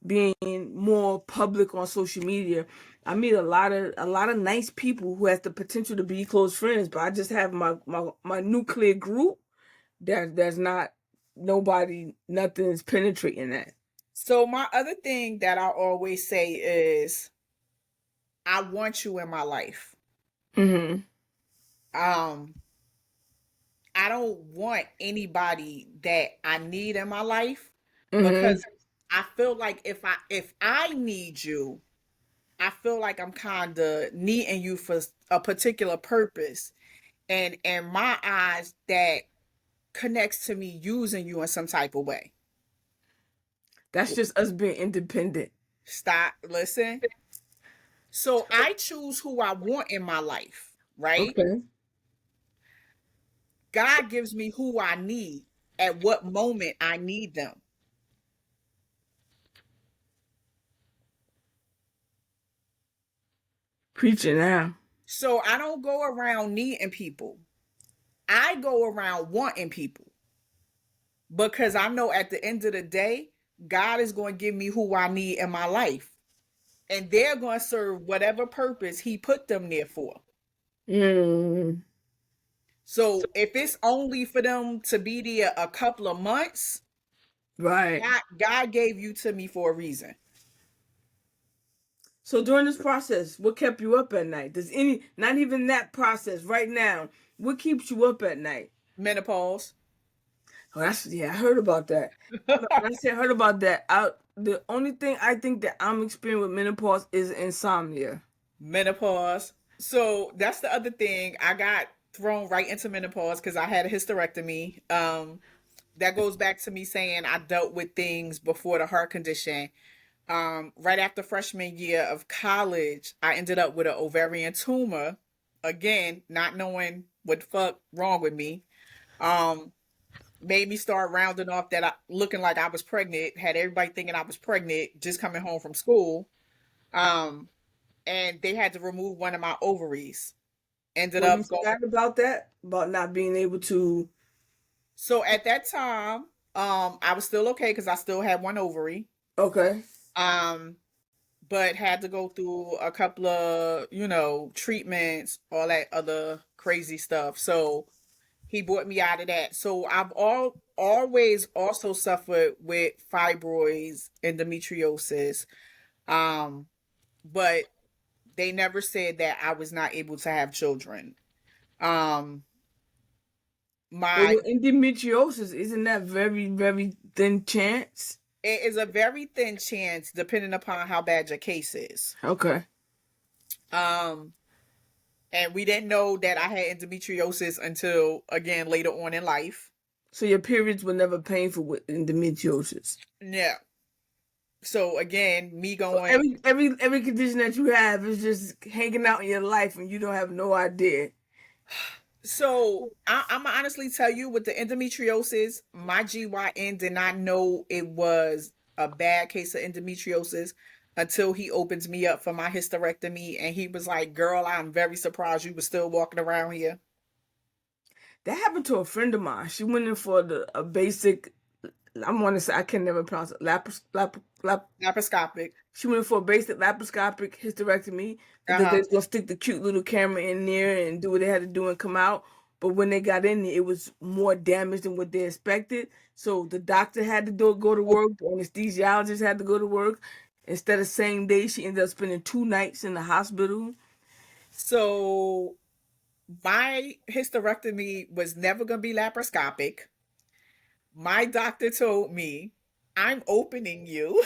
Speaker 1: being more public on social media. I meet a lot of nice people who has the potential to be close friends, but I just have my nuclear group that there's not nobody nothing's penetrating that.
Speaker 2: So my other thing that I always say is I want you in my life.
Speaker 1: Mhm.
Speaker 2: Um I don't want anybody that I need in my life
Speaker 1: Mhm.
Speaker 2: because I feel like if I need you, I feel like I'm kind of needing you for a particular purpose, and in my eyes, that connects to me using you in some type of way.
Speaker 1: That's just us being independent.
Speaker 2: Stop, listen. So I choose who I want in my life, right?
Speaker 1: Okay.
Speaker 2: God gives me who I need at what moment I need them.
Speaker 1: Preaching now.
Speaker 2: So I don't go around needing people. I go around wanting people because I know at the end of the day, God is going to give me who I need in my life. And they're going to serve whatever purpose He put them there for.
Speaker 1: Mm,
Speaker 2: So if it's only for them to be there a couple of months,
Speaker 1: right.
Speaker 2: God gave you to me for a reason.
Speaker 1: So during this process, what kept you up at night? Does any, not even that process right now, what keeps you up at night?
Speaker 2: Menopause.
Speaker 1: Oh, that's, yeah, I heard about that. When I say I heard about that, the only thing I think that I'm experiencing with menopause is insomnia.
Speaker 2: Menopause. So that's the other thing. I got thrown right into menopause because I had a hysterectomy. That goes back to me saying I dealt with things before the heart condition. Right after freshman year of college, I ended up with an ovarian tumor. Again, not knowing what the fuck wrong with me. Um, Made me start rounding off that looking like I was pregnant. Had everybody thinking I was pregnant just coming home from school. Um, and they had to remove one of my ovaries. Ended
Speaker 1: Were you
Speaker 2: up going.
Speaker 1: sad about that? About not being able to?
Speaker 2: So at that time, I was still okay because I still had one ovary.
Speaker 1: Okay.
Speaker 2: Um, but had to go through a couple of, treatments, all that other crazy stuff. So he brought me out of that. So I've always also suffered with fibroids, endometriosis. Um, but they never said that I was not able to have children. Um,
Speaker 1: But
Speaker 2: my
Speaker 1: with endometriosis, isn't that very, very thin chance?
Speaker 2: It is a very thin chance depending upon how bad your case is.
Speaker 1: Okay.
Speaker 2: Um, and we didn't know that I had endometriosis until again later on in life.
Speaker 1: So your periods were never painful with endometriosis.
Speaker 2: No. So again, me
Speaker 1: So
Speaker 2: going.
Speaker 1: every condition that you have is just hanging out in your life and you don't have no idea.
Speaker 2: So I'm gonna honestly tell you, with the endometriosis, my GYN did not know it was a bad case of endometriosis until he opens me up for my hysterectomy, and he was like, "Girl, I'm very surprised you were still walking around here."
Speaker 1: That happened to a friend of mine. She went in for a basic. I want to say I can never pronounce it.
Speaker 2: Laparoscopic.
Speaker 1: She went for a basic laparoscopic hysterectomy
Speaker 2: Uh
Speaker 1: because they
Speaker 2: huh.
Speaker 1: was gonna stick the cute little camera in there and do what they had to do and come out. But when they got in there, it was more damage than what they expected. So the doctor had to go to work. The anesthesiologist had to go to work. Instead of same day, she ended up spending 2 nights in the hospital.
Speaker 2: So my hysterectomy was never gonna be laparoscopic. My doctor told me, "I'm opening you."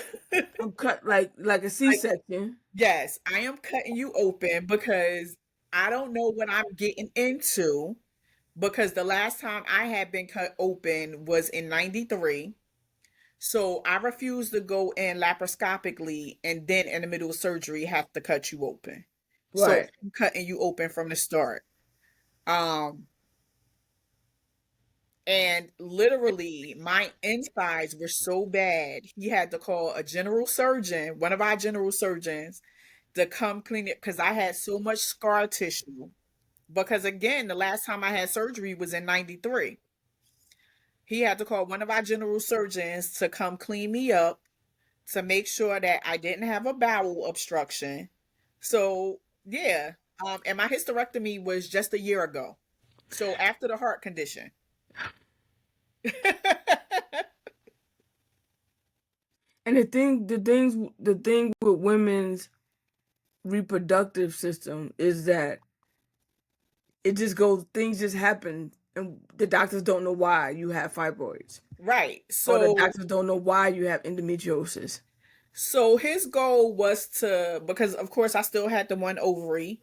Speaker 1: I'm cut like a
Speaker 2: Like,
Speaker 1: C-section.
Speaker 2: yes, I am cutting you open because I don't know what I'm getting into. Because the last time I had been cut open was in 93. So I refused to go in laparoscopically and then in the middle of surgery have to cut you open. So
Speaker 1: Right.
Speaker 2: I'm cutting you open from the start. Um, and literally my insides were so bad, he had to call a general surgeon, one of our general surgeons, to come clean it because I had so much scar tissue. Because again, the last time I had surgery was in 93. He had to call one of our general surgeons to come clean me up to make sure that I didn't have a bowel obstruction. So, yeah. And my hysterectomy was just a year ago. So after the heart condition.
Speaker 1: And the thing with women's reproductive system is that it just goes, things just happen, and the doctors don't know why you have fibroids,
Speaker 2: Right.
Speaker 1: or the
Speaker 2: So
Speaker 1: doctors don't know why you have endometriosis.
Speaker 2: so his goal was to, because of course I still had the one ovary.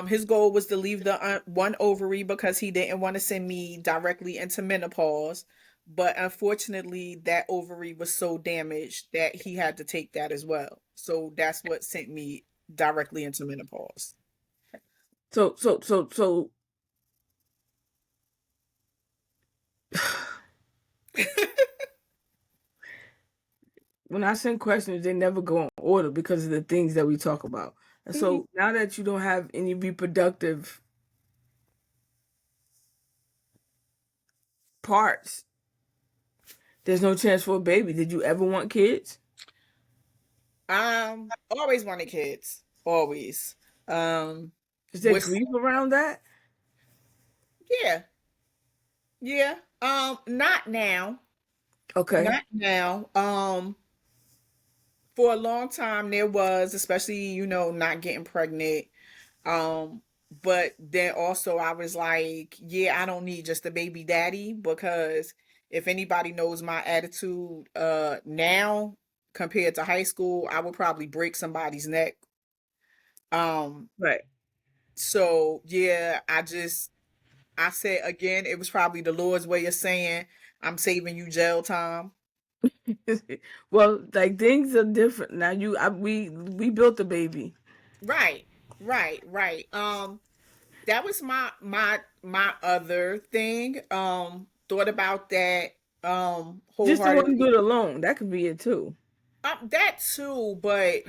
Speaker 2: His goal was to leave the one ovary because he didn't want to send me directly into menopause. But unfortunately, that ovary was so damaged that he had to take that as well. So that's what sent me directly into menopause.
Speaker 1: So when I send questions, they never go in order because of the things that we talk about. So now that you don't have any reproductive parts, there's no chance for a baby. Did you ever want kids?
Speaker 2: Always wanted kids. Always. Um,
Speaker 1: Is there
Speaker 2: was
Speaker 1: grief around that?
Speaker 2: yeah, yeah. Not now.
Speaker 1: Okay.
Speaker 2: Not now. For a long time there was, especially, not getting pregnant. Um, but then also I was like, yeah, I don't need just a baby daddy, because if anybody knows my attitude now compared to high school, I would probably break somebody's neck. Um,
Speaker 1: Right.
Speaker 2: so yeah, I said again, it was probably the Lord's way of saying, I'm saving you jail time.
Speaker 1: Well, like things are different now. We built a baby.
Speaker 2: Right, right. That was my other thing. Thought about that
Speaker 1: Just didn't want to do
Speaker 2: wholeheartedly.
Speaker 1: it alone. That could be it too.
Speaker 2: That too, but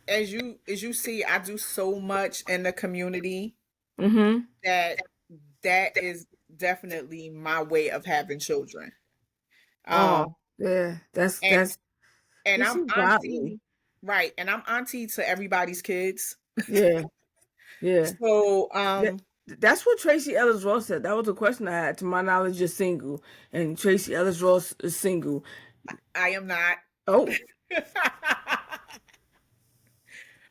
Speaker 2: as you see, I do so much in the community
Speaker 1: Mm-hmm.
Speaker 2: that that is definitely my way of having children. Um,
Speaker 1: Oh, yeah.
Speaker 2: and and
Speaker 1: This
Speaker 2: I'm
Speaker 1: is godly.
Speaker 2: auntie, right? And I'm auntie to everybody's kids.
Speaker 1: Yeah, yeah.
Speaker 2: So
Speaker 1: That, that's what Tracy Ellis Ross said. That was a question I had. To my knowledge, you're single, and Tracy Ellis Ross is single.
Speaker 2: I am not.
Speaker 1: Oh,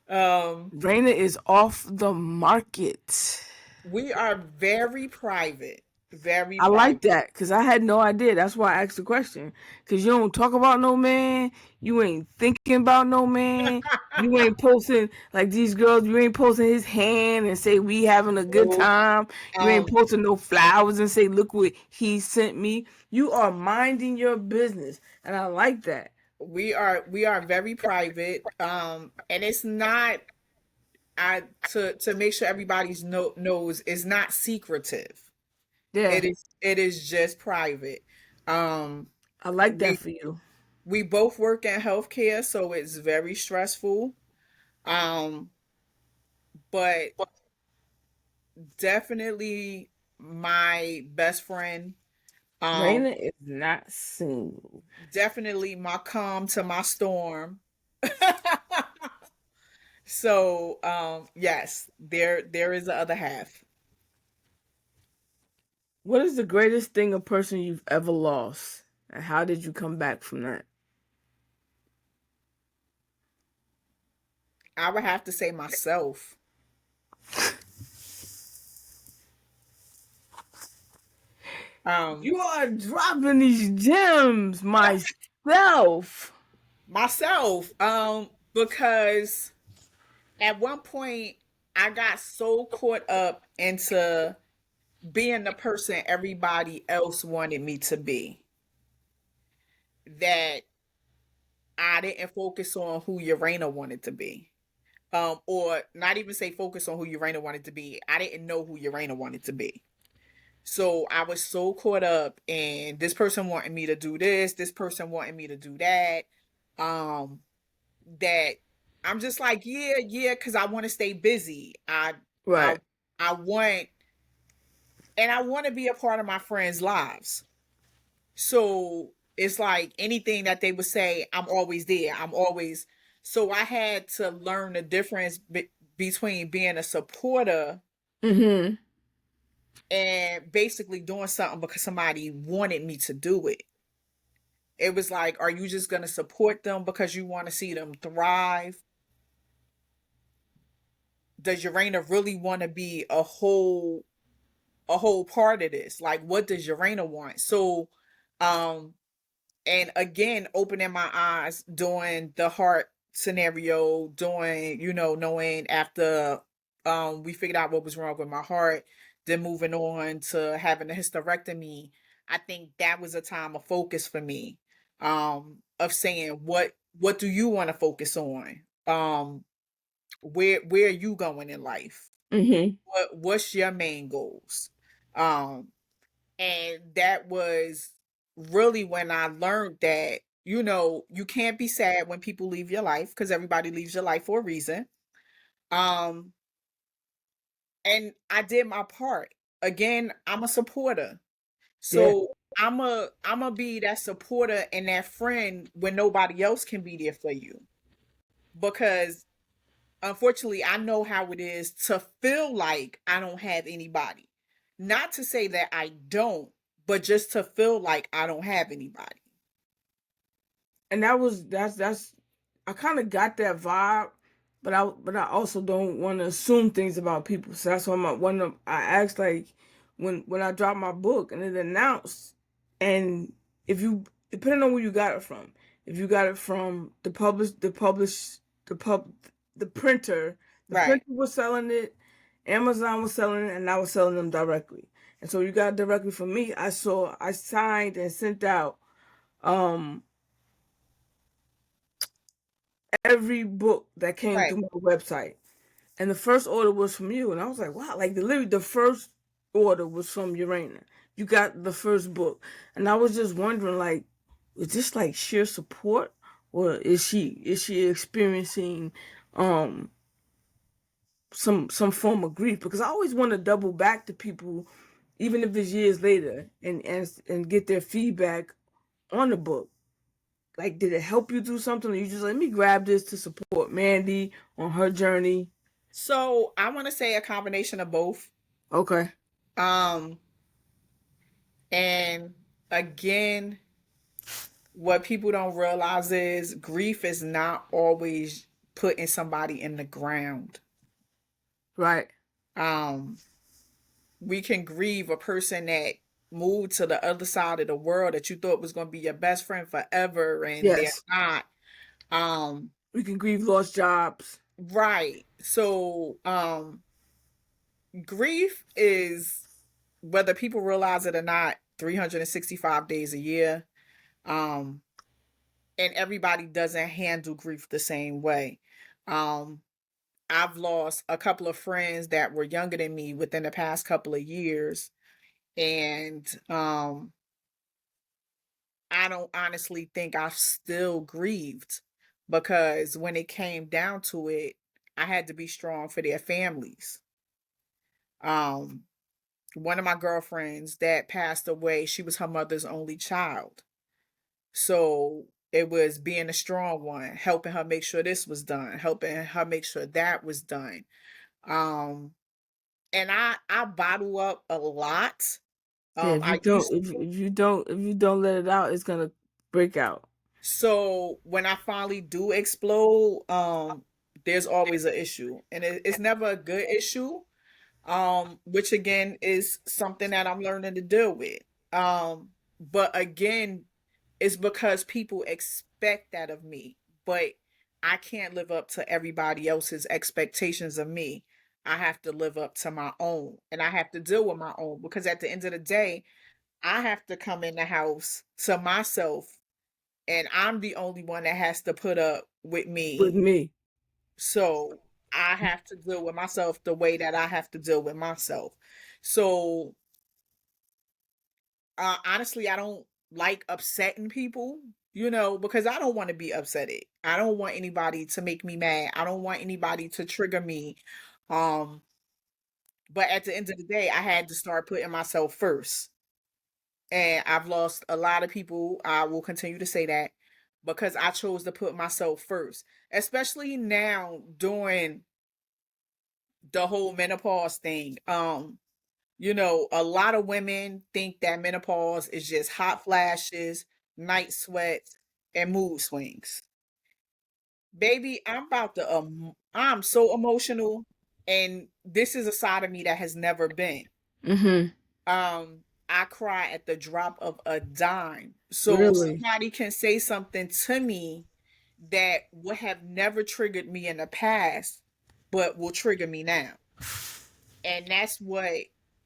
Speaker 2: um,
Speaker 1: Raina is off the market.
Speaker 2: we are very private, very
Speaker 1: I like
Speaker 2: private.
Speaker 1: that because I had no idea. That's why I asked the question. Because you don't talk about no man. You ain't thinking about no man. You ain't posting like these girls. You ain't posting his hand and say we having a good
Speaker 2: Oh,
Speaker 1: time. You ain't
Speaker 2: um,
Speaker 1: posting no flowers and say look what he sent me. You are minding your business, and I like that.
Speaker 2: we are very private. And it's not, I to make sure everybody's knows, it's not secretive.
Speaker 1: Yeah,
Speaker 2: It is just private. Um,
Speaker 1: I like that
Speaker 2: we
Speaker 1: for you.
Speaker 2: we both work in healthcare, so it's very stressful. Um, but definitely my best friend. Um,
Speaker 1: Raina is not single.
Speaker 2: definitely my calm to my storm. So, yes, there is the other half.
Speaker 1: What is the greatest thing a person you've ever lost, and how did you come back from that?
Speaker 2: I would have to say myself. Um,
Speaker 1: You are dropping these gems, myself.
Speaker 2: myself. Because at one point I got so caught up into being the person everybody else wanted me to be that I didn't focus on who Urana wanted to be. Or not even say focus on who Urana wanted to be. I didn't know who Urana wanted to be. So I was so caught up in this person wanting me to do this person wanting me to do that. Um, that I'm just like, yeah, yeah, because I want to stay busy. I
Speaker 1: Right.
Speaker 2: I want, and I want to be a part of my friends' lives. So it's like anything that they would say, I'm always there. I'm always, so I had to learn the difference between being a supporter
Speaker 1: Mm-hmm.
Speaker 2: and basically doing something because somebody wanted me to do it. It was like, are you just going to support them because you want to see them thrive? Does Urana really want to be a whole part of this? Like, what does Urana want? So, um, and again, opening my eyes, doing the heart scenario, doing, knowing after we figured out what was wrong with my heart, then moving on to having a hysterectomy. I think that was a time of focus for me. Of saying, what do you want to focus on? Where are you going in life?
Speaker 1: Mm-hmm.
Speaker 2: What's your main goals? Um, and that was really when I learned that, you can't be sad when people leave your life, because everybody leaves your life for a reason. Um, and I did my part. Again, I'm a supporter.
Speaker 1: Yeah.
Speaker 2: So I'm a be that supporter and that friend when nobody else can be there for you. Because unfortunately, I know how it is to feel like I don't have anybody. Not to say that I don't, but just to feel like I don't have anybody.
Speaker 1: And that's I kind of got that vibe, but I also don't want to assume things about people. So that's why I asked, like, when I dropped my book and it announced, and if you, depending on where you got it from, if you got it from the printer, the
Speaker 2: Right.
Speaker 1: printer was selling it, Amazon was selling it, and I was selling them directly. And so you got it directly from me. I signed and sent out um every book that came
Speaker 2: Right.
Speaker 1: through my website. And the first order was from you. And I was like, wow, like literally the first order was from Urana. You got the first book. And I was just wondering, like, is this like sheer support? Or is she experiencing um some form of grief? Because I always want to double back to people, even if it's years later, and get their feedback on the book. Like, did it help you do something? Or you just let me grab this to support Mandy on her journey?
Speaker 2: So I want to say a combination of both.
Speaker 1: Okay.
Speaker 2: Um, and again, what people don't realize is grief is not always putting somebody in the ground.
Speaker 1: Right.
Speaker 2: Um, we can grieve a person that moved to the other side of the world that you thought was going to be your best friend forever and they're
Speaker 1: Yes.
Speaker 2: not. Um,
Speaker 1: We can grieve lost jobs.
Speaker 2: right. So, grief is, whether people realize it or not, 365 days a year. Um, and everybody doesn't handle grief the same way. Um, I've lost a couple of friends that were younger than me within the past couple of years. And I don't honestly think I've still grieved because when it came down to it, I had to be strong for their families. Um, one of my girlfriends that passed away, she was her mother's only child. So it was being a strong one, helping her make sure this was done, helping her make sure that was done. Um, and I bottle up a lot.
Speaker 1: Yeah, if you
Speaker 2: I
Speaker 1: don't
Speaker 2: used
Speaker 1: if
Speaker 2: to.
Speaker 1: if you don't let it out, it's gonna break out.
Speaker 2: So when I finally do explode, there's always an issue, and it's never a good issue. Which again is something that I'm learning to deal with. But again, it's because people expect that of me, but I can't live up to everybody else's expectations of me. I have to live up to my own, and I have to deal with my own because at the end of the day, I have to come in the house to myself, and I'm the only one that has to put up with
Speaker 1: With
Speaker 2: me.
Speaker 1: me.
Speaker 2: So I have to deal with myself the way that I have to deal with myself. So honestly, I don't like upsetting people, because I don't want to be upsetted. I don't want anybody to make me mad. I don't want anybody to trigger me. Um, but at the end of the day, I had to start putting myself first. And I've lost a lot of people. I will continue to say that because I chose to put myself first, especially now during the whole menopause thing. A lot of women think that menopause is just hot flashes, night sweats, and mood swings. Baby, I'm so emotional, and this is a side of me that has never been.
Speaker 1: Mm-hmm.
Speaker 2: I cry at the drop of a dime. So
Speaker 1: Really.
Speaker 2: somebody can say something to me that would have never triggered me in the past, but will trigger me now. And that's what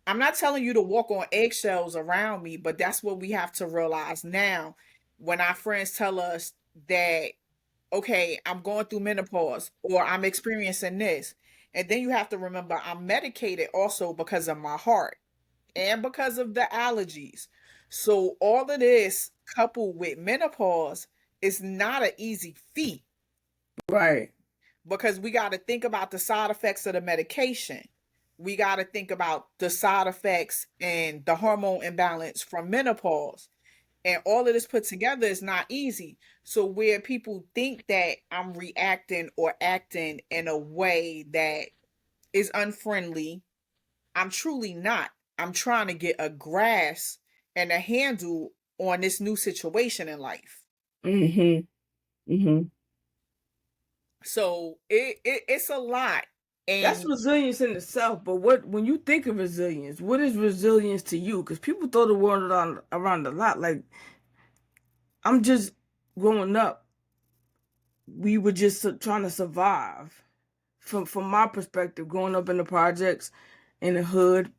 Speaker 2: I'm not telling you to walk on eggshells around me, but that's what we have to realize now when our friends tell us that, okay, I'm going through menopause or I'm experiencing this. And then you have to remember I'm medicated also because of my heart and because of the allergies. So all of this coupled with menopause is not an easy feat.
Speaker 1: Right.
Speaker 2: because we got to think about the side effects of the medication. We got to think about the side effects and the hormone imbalance from menopause. And all of this put together is not easy. So, where people think that I'm reacting or acting in a way that is unfriendly, I'm truly not. I'm trying to get a grasp and a handle on this new situation in life.
Speaker 1: Mm-hmm. Mm-hmm.
Speaker 2: So it's a lot.
Speaker 1: That's
Speaker 2: And
Speaker 1: resilience in itself. But when you think of resilience, what is resilience to you? Because people throw the word around a lot. Like I'm just growing up, we were just trying to survive. From my perspective, growing up in the projects, in the hood,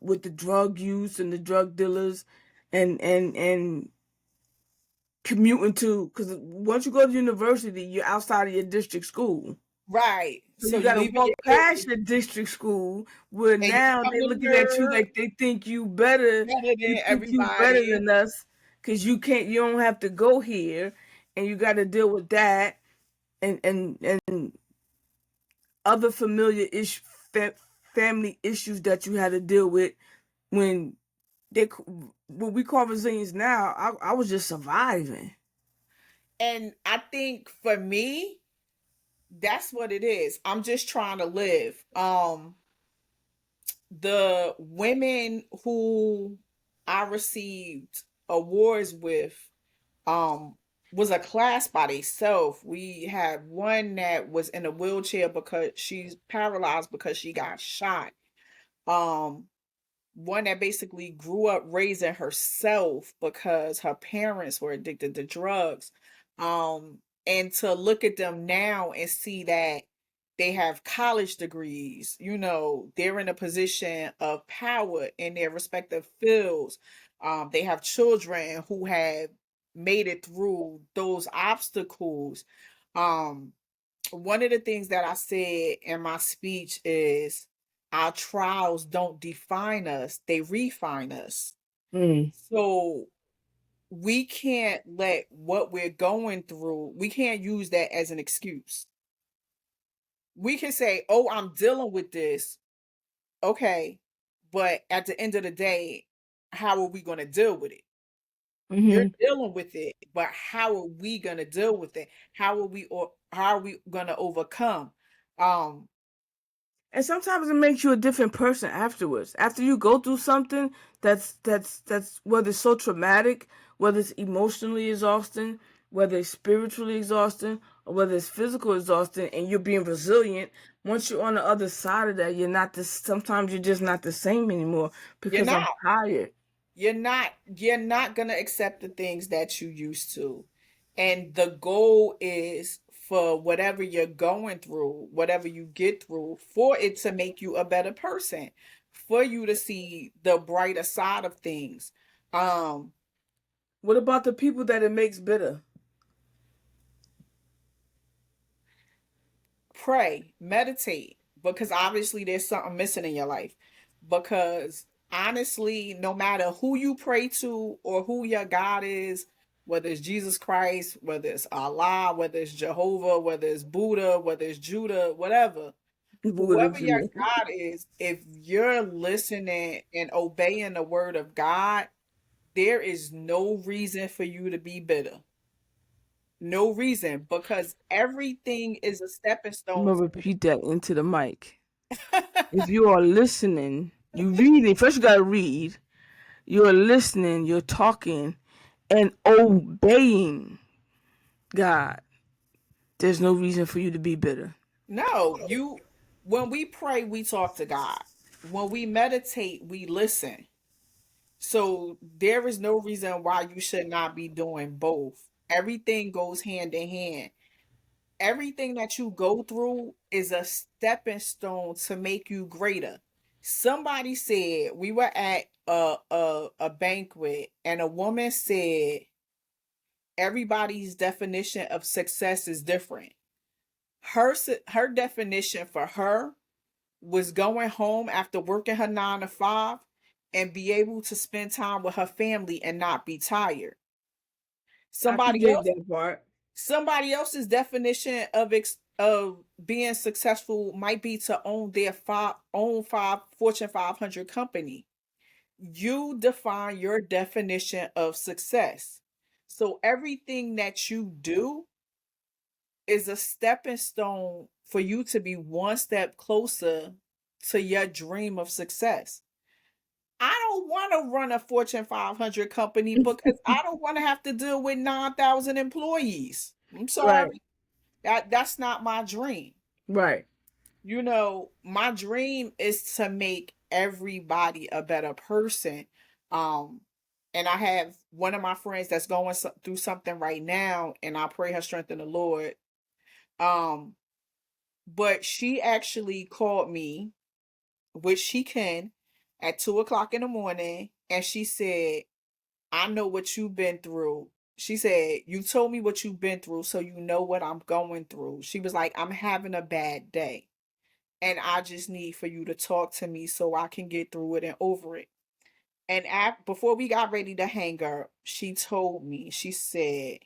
Speaker 1: with the drug use and the drug dealers, and commuting to, because once you go to university, you're outside of your district school.
Speaker 2: right.
Speaker 1: So
Speaker 2: So
Speaker 1: you
Speaker 2: you
Speaker 1: gotta
Speaker 2: leaving
Speaker 1: walk
Speaker 2: your
Speaker 1: past
Speaker 2: area
Speaker 1: your district school where
Speaker 2: and you
Speaker 1: now
Speaker 2: become
Speaker 1: they
Speaker 2: the
Speaker 1: looking at you
Speaker 2: nerd
Speaker 1: like they think you better.
Speaker 2: better
Speaker 1: You
Speaker 2: than
Speaker 1: think you better
Speaker 2: everybody.
Speaker 1: than us because you don't have to go here, and you got to deal with that and other familiar fa- family issues that you had to deal with when they what we call resilience now. I was just surviving.
Speaker 2: And I think for me, that's what it is. I'm just trying to live. The women who I received awards with um was a class by themselves. We had one that was in a wheelchair because she's paralyzed because she got shot. Um One that basically grew up raising herself because her parents were addicted to drugs. And to look at them now and see that they have college degrees, they're in a position of power in their respective fields. They have children who have made it through those obstacles. Um, One of the things that I said in my speech is our trials don't define us, they refine us.
Speaker 1: Mm.
Speaker 2: So we can't let what we're going through, we can't use that as an excuse. We can say, oh, I'm dealing with this. Okay. But at the end of the day, how are we going to deal with it? You're
Speaker 1: Hmm.
Speaker 2: dealing with it, but how are we going to deal with it? How are we going to overcome? Um
Speaker 1: And sometimes it makes you a different person afterwards. After you go through something that's whether it's so traumatic, whether it's emotionally exhausting, whether it's spiritually exhausting, or whether it's physical exhausting, and you're being resilient. Once you're on the other side of that, you're not this. Sometimes you're just not the same anymore
Speaker 2: you're
Speaker 1: because I'm
Speaker 2: not.
Speaker 1: tired.
Speaker 2: You're not going to accept the things that you used to. And the goal is for whatever you're going through, whatever you get through, for it to make you a better person, for you to see the brighter side of things. Um
Speaker 1: What about the people that it makes bitter?
Speaker 2: Pray, meditate, because obviously there's something missing in your life. Because honestly, no matter who you pray to or who your God is, whether it's Jesus Christ, whether it's Allah, whether it's Jehovah, whether it's Buddha, whether it's Judah, whatever,
Speaker 1: Buddha
Speaker 2: whoever your
Speaker 1: Judah.
Speaker 2: God is, if you're listening and obeying the word of God, there is no reason for you to be bitter. No reason, because everything is a stepping
Speaker 1: I'm
Speaker 2: stone.
Speaker 1: gonna repeat that into the mic. If you are listening, you reading. First, you gotta read. You're listening, you're talking, and obeying God. There's no reason for you to be bitter.
Speaker 2: No, when we pray, we talk to God. When we meditate, we listen. So there is no reason why you should not be doing both. Everything goes hand in hand. Everything that you go through is a stepping stone to make you greater. Somebody said we were at a banquet and a woman said everybody's definition of success is different. Her definition for her was going home after working her 9 to 5 and be able to spend time with her family and not be tired.
Speaker 1: I can
Speaker 2: Somebody
Speaker 1: dig
Speaker 2: else,
Speaker 1: that part.
Speaker 2: somebody else's definition of of being successful might be to own their five Fortune 500 company. You define your definition of success. So everything that you do is a stepping stone for you to be one step closer to your dream of success. I don't want to run a Fortune 500 company because I don't want to have to deal with 9,000 employees. I'm
Speaker 1: Right,
Speaker 2: sorry. That's not my dream.
Speaker 1: right.
Speaker 2: My dream is to make everybody a better person. Um, and I have one of my friends that's going through something right now, and I pray her strength in the Lord. Um, but she actually called me, which she can, at 2 o'clock in the morning, and she said, I know what you've been through. She said, you told me what you've been through, so you know what I'm going through. She was like, I'm having a bad day. And I just need for you to talk to me so I can get through it and over it. And before we got ready to hang up, she told me, she said,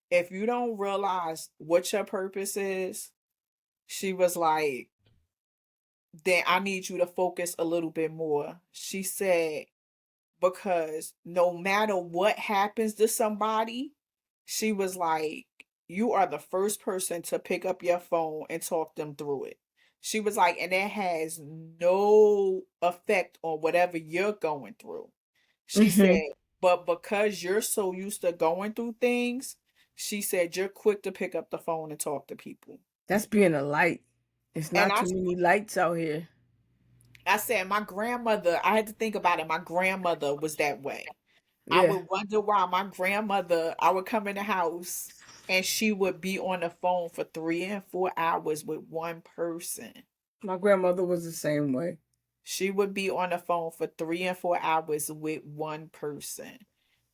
Speaker 2: if you don't realize what your purpose is, she was like, then I need you to focus a little bit more. She said, because no matter what happens to somebody, she was like, you are the first person to pick up your phone and talk them through it. She was like, and it has no effect on whatever you're going through. She
Speaker 1: Hmm.
Speaker 2: said, but because you're so used to going through things, she said, you're quick to pick up the phone and talk to people.
Speaker 1: That's being a light. It's
Speaker 2: And
Speaker 1: not too many lights out here.
Speaker 2: I said, my grandmother, I had to think about it. My grandmother was that way. I
Speaker 1: Yeah,
Speaker 2: would wonder why my grandmother, I would come in the house and she would be on the phone for 3 and 4 hours with one person.
Speaker 1: my grandmother was the same way.
Speaker 2: She would be on the phone for 3 and 4 hours with one person.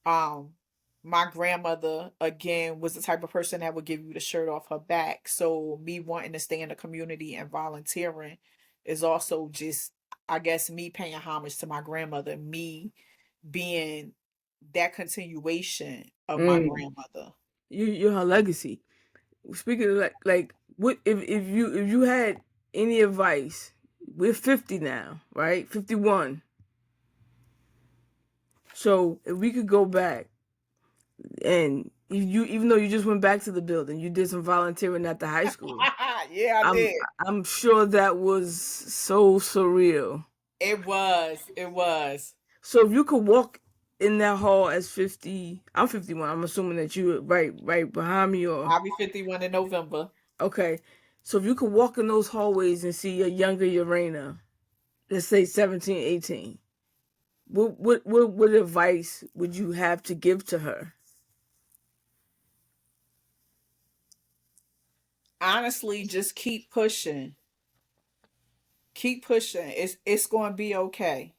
Speaker 2: Um, my grandmother again was the type of person that would give you the shirt off her back. So me wanting to stay in the community and volunteering is also just, I guess, me paying homage to my grandmother, me being that continuation of my
Speaker 1: Mm.
Speaker 2: grandmother.
Speaker 1: You're her legacy. Speaking of like what if you had any advice? We're 50 now, right? 51. So if we could go back and if you even though you just went back to the building, you did some volunteering at the high school.
Speaker 2: Yeah, I
Speaker 1: I'm
Speaker 2: did.
Speaker 1: I'm sure that was so surreal.
Speaker 2: It was. It was.
Speaker 1: So if you could walk in that hall as 50, I'm 51. I'm assuming that you right behind me or
Speaker 2: I'll be 51 in November.
Speaker 1: okay. So if you could walk in those hallways and see a younger Urana, let's say 17, 18, what advice would you have to give to her?
Speaker 2: Honestly, just keep pushing. Keep pushing. It's going to be okay.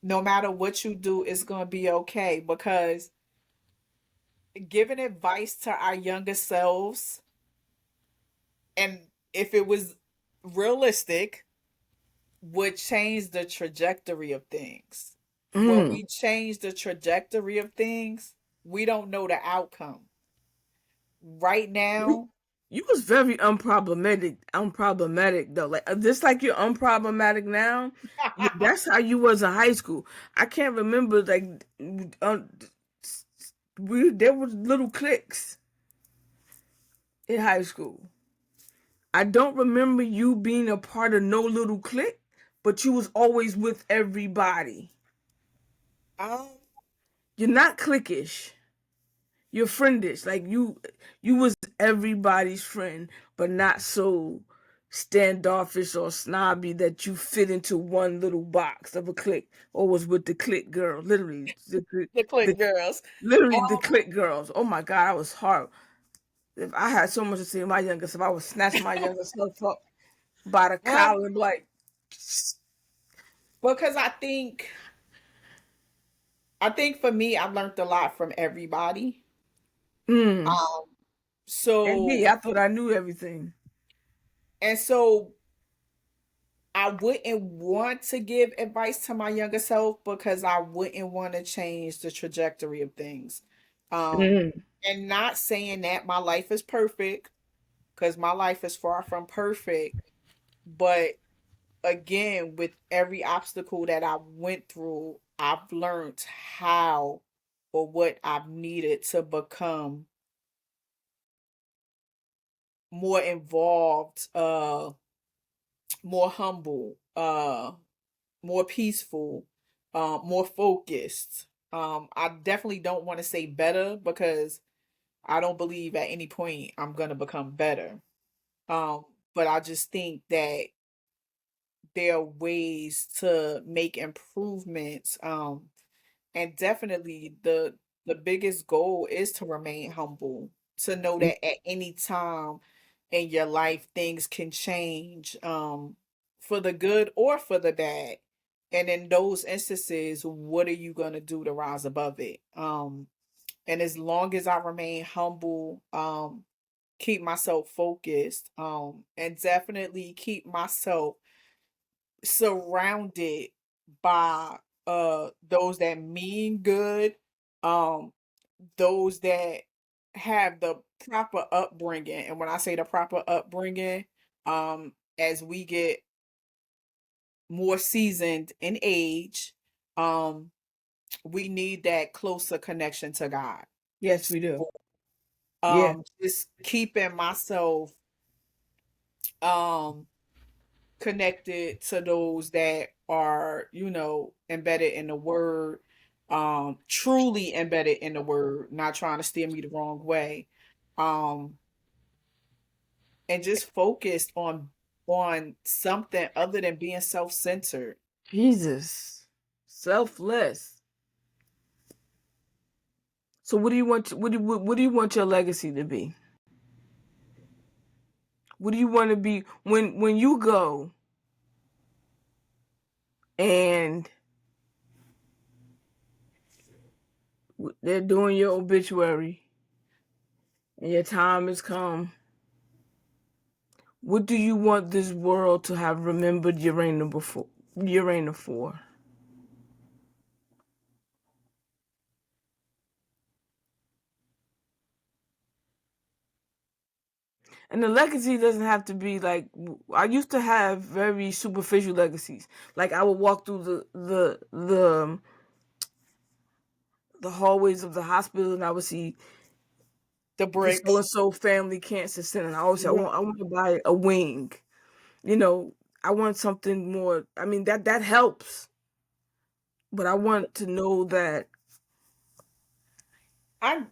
Speaker 2: No matter what you do, it's going to be okay because giving advice to our younger selves, and if it was realistic, would change the trajectory of things. When
Speaker 1: Mm.
Speaker 2: we change the trajectory of things, we don't know the outcome. Right
Speaker 1: You,
Speaker 2: now,
Speaker 1: you was very unproblematic though. Like just like you're unproblematic now, that's how you was in high school. I can't remember like um, we there was little cliques in high school. I don't remember you being a part of no little clique, but you was always with everybody.
Speaker 2: um,
Speaker 1: You're not cliquish. You're friendish. Like you was everybody's friend, but not so standoffish or snobby that you fit into one little box of a clique or was with the clique girl. Literally,
Speaker 2: the
Speaker 1: the
Speaker 2: Click Girls.
Speaker 1: literally the
Speaker 2: Um,
Speaker 1: clique girls. Oh my god, I was hard. If I had so much to say to my younger self, I would snatch my younger self up by the
Speaker 2: um,
Speaker 1: collar and be like,
Speaker 2: because I think for me, I learned a lot from everybody.
Speaker 1: mm.
Speaker 2: Um,
Speaker 1: And me,
Speaker 2: so
Speaker 1: I thought I knew everything.
Speaker 2: so I wouldn't want to give advice to my younger self because I wouldn't want to change the trajectory of things. Um,
Speaker 1: Mm.
Speaker 2: and not saying that my life is perfect, because my life is far from perfect. But again, with every obstacle that I went through, I've learned how or what I've needed to become more involved, more humble, more peaceful, more focused. I definitely don't want to say better because I don't believe at any point I'm gonna become better. Um, but I just think that there are ways to make improvements. And definitely the biggest goal is to remain humble, to know that at any time in your life things can change, for the good or for the bad. And in those instances, what are you gonna do to rise above it? And as long as I remain humble, keep myself focused, and definitely keep myself surrounded by those that mean good, um those that have the proper upbringing. And when I say the proper upbringing, as we get more seasoned in age, um we need that closer connection to God.
Speaker 1: Yes, we do.
Speaker 2: So
Speaker 1: Yeah.
Speaker 2: just keeping myself um connected to those that are, embedded in the word, truly embedded in the word, not trying to steer me the wrong way. Um, and just focused on something other than being self-centered.
Speaker 1: Jesus. Selfless. So what do you want what do you want your legacy to be? What do you want to be when you go and they're doing your obituary and your time has come? What do you want this world to have remembered Urana for? And the legacy doesn't have to be like I used to have very superficial legacies. Like I would walk through the hallways of the hospital and I would see
Speaker 2: The
Speaker 1: the so and
Speaker 2: bricks.
Speaker 1: so family cancer center. And I always say
Speaker 2: Yeah.
Speaker 1: I want to buy a wing. You know, I want something more. I mean that helps, but I want to know that
Speaker 2: I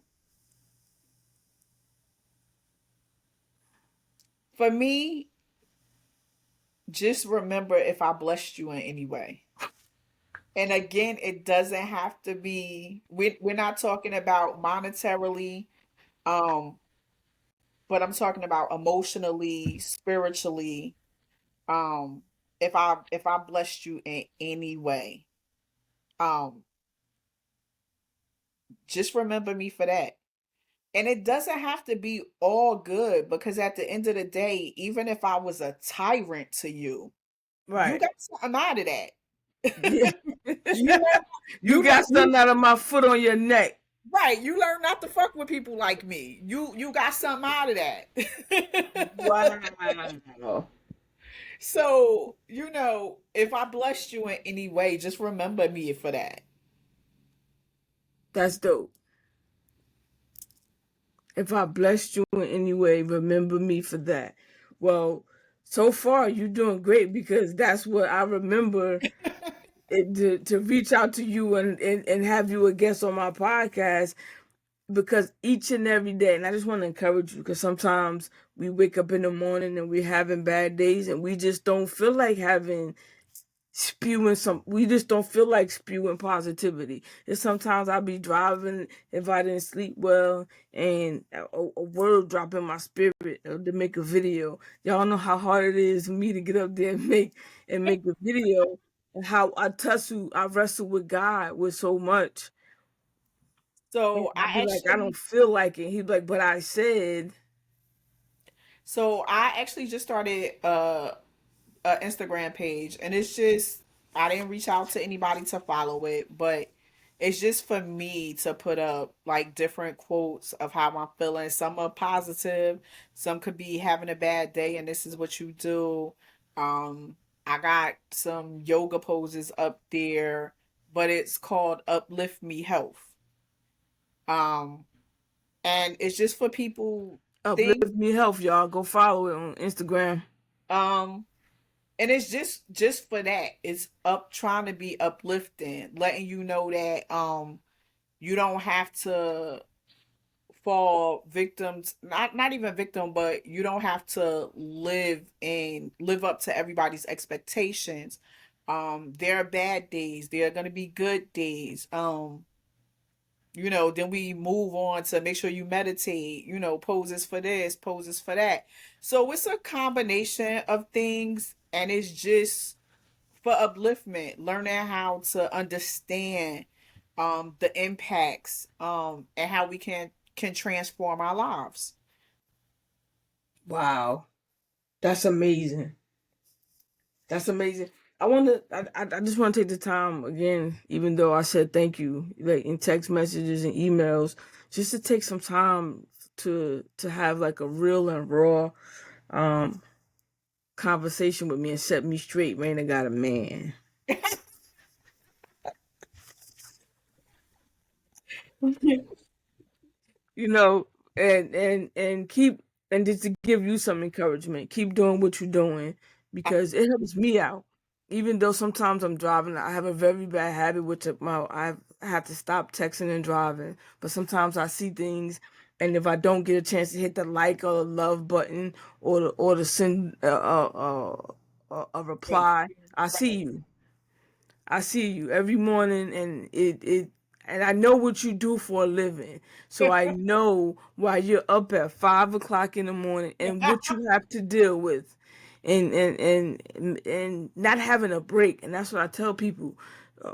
Speaker 2: For me, just remember if I blessed you in any way. And again, it doesn't have to be, we're not talking about monetarily, um, but I'm talking about emotionally, spiritually. Um, if I blessed you in any way, um, just remember me for that. And it doesn't have to be all good, because at the end of the day, even if I was a tyrant to you, you
Speaker 1: right.
Speaker 2: got something out of
Speaker 1: Yeah.
Speaker 2: that. You learn,
Speaker 1: You got something out of my foot on your neck.
Speaker 2: right. You learn not to fuck with people like me. You got something out of that.
Speaker 1: Wow.
Speaker 2: So, if I blessed you in any way, just remember me for that.
Speaker 1: That's dope. If I blessed you in any way, remember me for that. Well, so far you're doing great because that's what I remember to reach out to you and have you a guest on my podcast because each and every day, and I just want to encourage you because sometimes we wake up in the morning and we're having bad days and we just don't feel like we just don't feel like spewing positivity. And sometimes I'll be driving if I didn't sleep well and a word drop in my spirit to make a video. Y'all know how hard it is for me to get up there and make a video, and how I wrestle with God with so much. And
Speaker 2: So
Speaker 1: I'll
Speaker 2: I
Speaker 1: be like, I don't
Speaker 2: actually
Speaker 1: feel like it. He'd be like, but I said,
Speaker 2: so I actually just started a Instagram page, and it's just, I didn't reach out to anybody to follow it, but it's just for me to put up like different quotes of how I'm feeling. Some are positive, some could be having a bad day, and this is what you do. Um, I got some yoga poses up there, but it's called Uplift Me Health. Um, and it's just for people things.
Speaker 1: Uplift Me Health, y'all. Go follow it on Instagram.
Speaker 2: Um, and it's just for that. It's up trying to be uplifting, letting you know that you don't have to fall victims, not even victim, but you don't have to live up to everybody's expectations. There are bad days, there are going to be good days. Then we move on to make sure you meditate, poses for this, poses for that. So it's a combination of things, and it's just for upliftment, learning how to understand the impacts and how we can transform our lives.
Speaker 1: Wow, that's amazing. That's amazing. I want to. I just want to take the time again, even though I said thank you, like in text messages and emails, just to take some time to have like a real and raw um conversation with me and set me straight. Raina got a man. you know, and keep and just to give you some encouragement. Keep doing what you're doing because it helps me out. Even though sometimes I'm driving, I have a very bad habit which I have to stop texting and driving. But sometimes I see things, and if I don't get a chance to hit the like or the love button or to send a
Speaker 2: Thank
Speaker 1: reply,
Speaker 2: you.
Speaker 1: I see
Speaker 2: Right.
Speaker 1: you. I see you every morning, and and I know what you do for a living. So I know why you're up at 5 o'clock in the morning and what you have to deal with, and not having a break. And that's what I tell people.